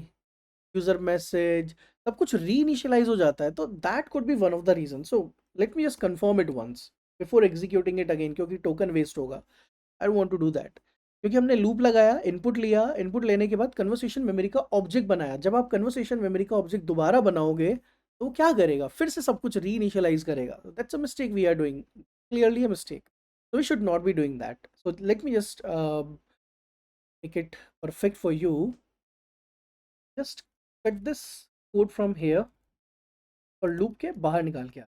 यूजर मैसेज, सब कुछ रीइनिशियलाइज हो जाता है। तो that could be one of the reason. So let me just confirm it once before executing it again, क्योंकि टोकन वेस्ट होगा। I don't want to do that. क्योंकि हमने लूप लगाया, इनपुट लिया, इनपुट लेने के बाद कन्वर्सेशन मेमोरी का ऑब्जेक्ट बनाया। जब आप कन्वर्सेशन मेमोरी का ऑब्जेक्ट दोबारा बनाओगे तो वो क्या करेगा, फिर से सब कुछ रीइनिशियलाइज करेगा। That's a mistake we are doing, clearly a mistake. So we should not be doing that. So let me just make it perfect for you. Just cut this code from here और loop के बाहर निकाल के आ,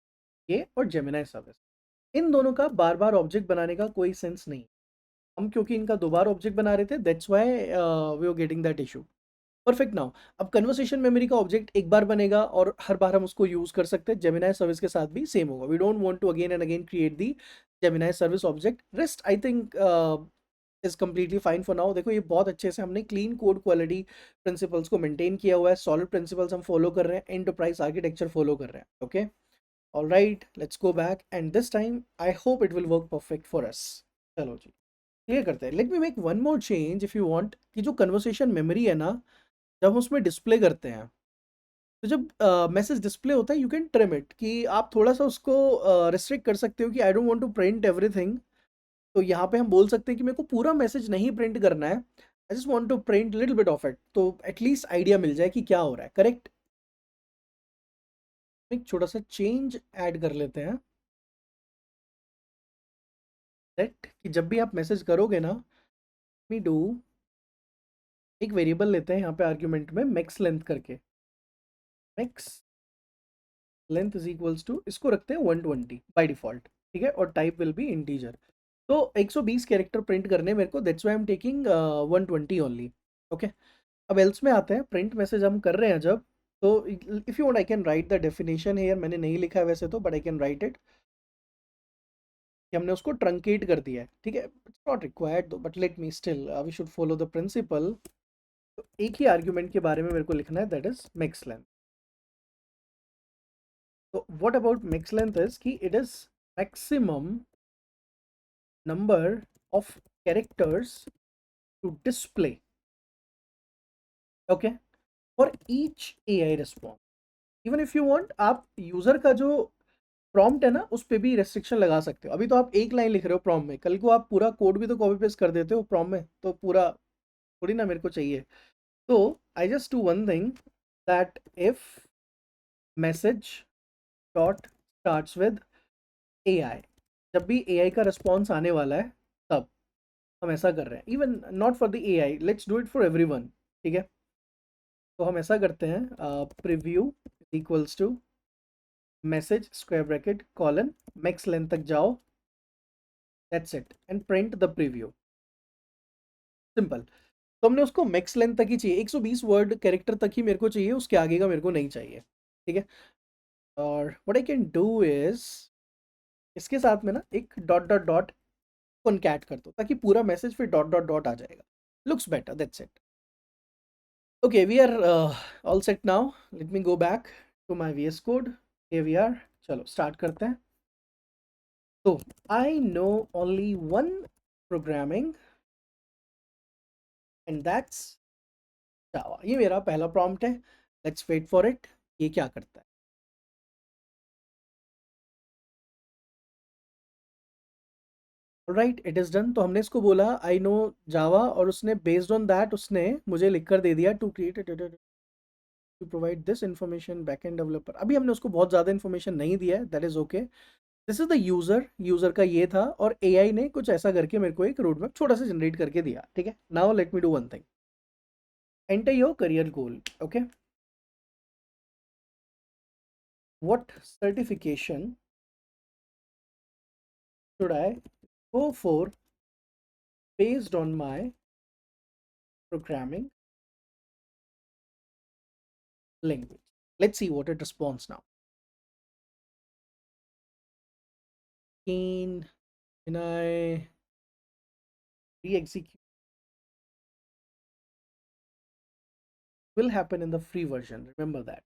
ये और Gemini service, इन दोनों का बार बार object बनाने का कोई सेंस नहीं। हम क्योंकि इनका 2 बार ऑब्जेक्ट बना रहे थे, that's why we are getting that issue. Perfect. Now अब कन्वर्सेशन मेमोरी का ऑब्जेक्ट एक बार बनेगा और हर बार हम उसको यूज कर सकते हैं। जेमिनाई सर्विस के साथ भी सेम होगा। We don't want to again and again create the Gemini service object. Rest I think is completely fine for now. देखो ये बहुत अच्छे से हमने क्लीन कोड क्वालिटी प्रिंसिपल्स को मेंटेन किया हुआ है। सॉलिड प्रिंसिपल्स हम फॉलो कर रहे हैं, एंटरप्राइज आर्किटेक्चर फॉलो कर रहे हैं। Okay, all right, let's go back and this time I hope it will work perfect for us. चलो जी, क्लियर करते हैं। Let me make one more change if you want, कि जो कन्वर्सेशन मेमोरी है ना, जब हम उसमें डिस्प्ले करते हैं, तो जब मैसेज डिस्प्ले होता है, यू कैन ट्रिम इट, कि आप थोड़ा सा उसको रिस्ट्रिक्ट कर सकते हो कि I don't want to print everything. तो यहाँ पे हम बोल सकते हैं कि मेरे को पूरा मैसेज नहीं प्रिंट करना है, I just want to print little bit of it, तो एटलीस्ट आइडिया मिल जाए कि क्या हो रहा है। करेक्ट। एक छोटा सा चेंज ऐड कर लेते हैं, दैट कि जब भी आप मैसेज करोगे ना, मी डू एक वेरिएबल लेते हैं यहाँ पे आर्ग्यूमेंट में मैक्स लेंथ करके। Max length is equals to, इसको रखते हैं 120 बाय डिफॉल्ट। ठीक है, और टाइप विल बी इंटीजर। तो 120 कैरेक्टर प्रिंट करने मेरे को, that's why I am taking 120 only. Okay, अब एल्स में आते हैं। प्रिंट मैसेज हम कर रहे हैं जब, तो if you want I can write the definition here. मैंने नहीं लिखा है वैसे तो, but I can write it, कि हमने उसको ट्रंकेट कर दिया है। ठीक है, it's not required though, but let me still, we should follow the principle. तो एक ही आर्ग्यूमेंट के बारे में मेरे को लिखना है, दैट इज मैक्स लेंथ। तो what about max length is कि it is maximum number of characters to display। okay, for each AI response. Even if you want, आप यूजर का जो प्रॉम्प्ट है ना उस पे भी रेस्ट्रिक्शन लगा सकते हो। अभी तो आप एक लाइन लिख रहे हो प्रॉम्प्ट में, कल को आप पूरा कोड भी तो कॉपी पेस्ट कर देते हो प्रॉम्प्ट में, तो पूरा थोड़ी ना मेरे को चाहिए। तो I just do one thing, that if message dot starts with AI, जब भी एआई का रिस्पॉन्स आने वाला है तब हम ऐसा कर रहे हैं। Even not for the AI, let's do it for everyone. ठीक है, तो हम ऐसा करते हैं, preview equals to message square bracket colon max length तक जाओ, that's it, and print the preview. Simple. तो हमने उसको मैक्स लेंथ तक ही चाहिए, 120 वर्ड कैरेक्टर तक ही मेरे को चाहिए, उसके आगे का मेरे को नहीं चाहिए। ठीक है, और what I can do is, इसके साथ में ना एक डॉट डॉट डॉट कॉन्कैट कर दो, ताकि पूरा मैसेज फिर डॉट डॉट डॉट आ जाएगा। Looks better, that's it. Okay, we are all set now. Let me go back to my VS code. Here we are. चलो स्टार्ट करते हैं। तो I know only one programming and that's Java. ये मेरा पहला prompt है। Let's wait for it, ये क्या करता है। Right, it is done. तो हमने इसको बोला आई नो जावा, और उसने बेस्ड ऑन दैट उसने मुझे लिख कर दे दिया to create to provide this information backend developer. अभी हमने उसको बहुत ज़्यादा इन्फॉर्मेशन नहीं दिया है, that is okay. This is the user, user का ये था, और एआई ने कुछ ऐसा करके मेरे को एक रोड मैप छोटा सा जनरेट करके दिया। ठीक है, now let me do one thing, enter your career goal. Okay, what certification should I go for based on my programming language? Let's see what it responds now. Can I re-execute? Will happen in the free version. Remember that.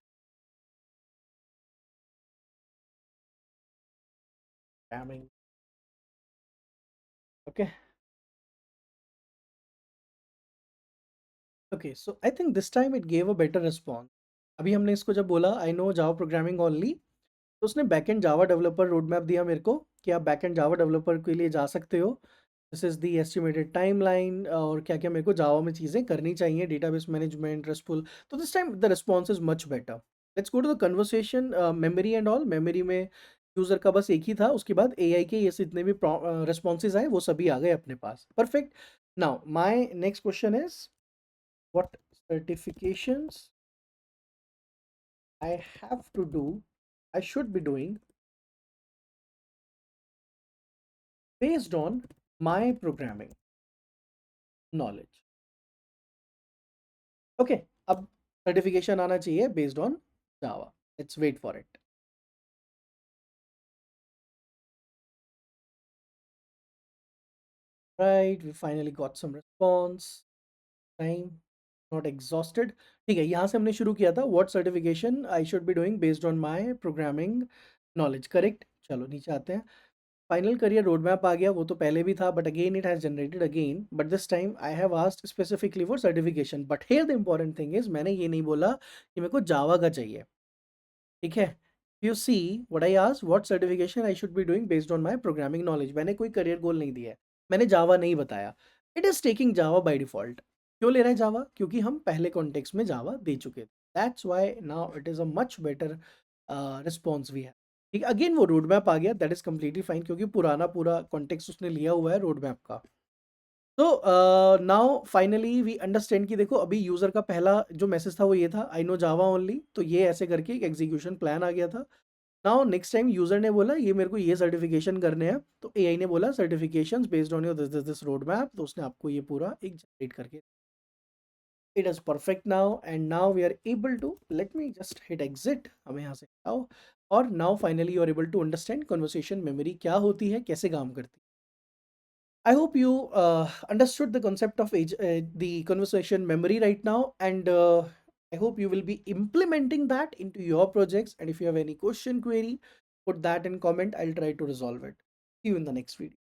Programming. Okay. Okay. So I think this time it gave a better response. अभी हमने इसको जब बोला आई know Java programming only, तो उसने backend Java developer road map दिया मेरे को कि आप बैकएंड जावा डेवलपर के लिए जा सकते हो। This is the estimated timeline, और क्या क्या मेरे को जावा में चीज़ें करनी चाहिए, डेटाबेस मैनेजमेंट, रेस्टफुल। तो this time the response is much better. Let's go to the conversation memory and all. Memory में यूज़र का बस एक ही था, उसके बाद एआई के ये जितने भी रिस्पॉन्सेज आए वो सभी आ गए अपने पास। Perfect. Now my next question is, what certifications I have to do, I should be doing based on my programming knowledge. Okay, अब सर्टिफिकेशन आना चाहिए based on Java. Let's wait for it. Right, we finally got some response. Time not exhausted. ठीक है, यहाँ से हमने शुरू किया था what certification I should be doing based on my programming knowledge. Correct. चलो नीचे आते हैं। फाइनल करियर रोड मैप आ गया, वो तो पहले भी था, but again it has generated again, but this time I have asked specifically for certification. But here the important thing is, मैंने ये नहीं बोला कि मेरे को जावा का चाहिए। ठीक है, you see what I asked, what certification I should be doing based on my programming knowledge. मैंने कोई करियर गोल नहीं दिया है, मैंने जावा नहीं बताया। It is taking Java by default. क्यों ले रहा है जावा? क्योंकि हम पहले कॉन्टेक्स्ट में जावा दे चुके थे। That's why now it is a much better response we have. ठीक है, अगेन वो रोड मैप आ गया, दैट इज कम्प्लीटली फाइन, क्योंकि पुराना पूरा कॉन्टेक्स्ट उसने लिया हुआ है रोड मैप का। तो नाउ फाइनली वी अंडरस्टैंड कि देखो अभी यूजर का पहला जो मैसेज था वो ये था, आई नो जावा ओनली, तो ये ऐसे करके एक एग्जीक्यूशन प्लान आ गया था। नाउ नेक्स्ट टाइम यूजर ने बोला ये मेरे को ये सर्टिफिकेशन करने हैं, तो एआई ने बोला certifications based on your this road map, तो उसने आपको ये पूरा एक जनरेट करके। It is perfect now, and now we are able to, let me just hit exit, हमें यहाँ से आओ। और now finally you are able to understand conversation memory क्या होती है, कैसे काम करती है। I hope you understood the concept of the conversation memory right now, and I hope you will be implementing that into your projects. And if you have any question, query, put that in comment. I'll try to resolve it. See you in the next video.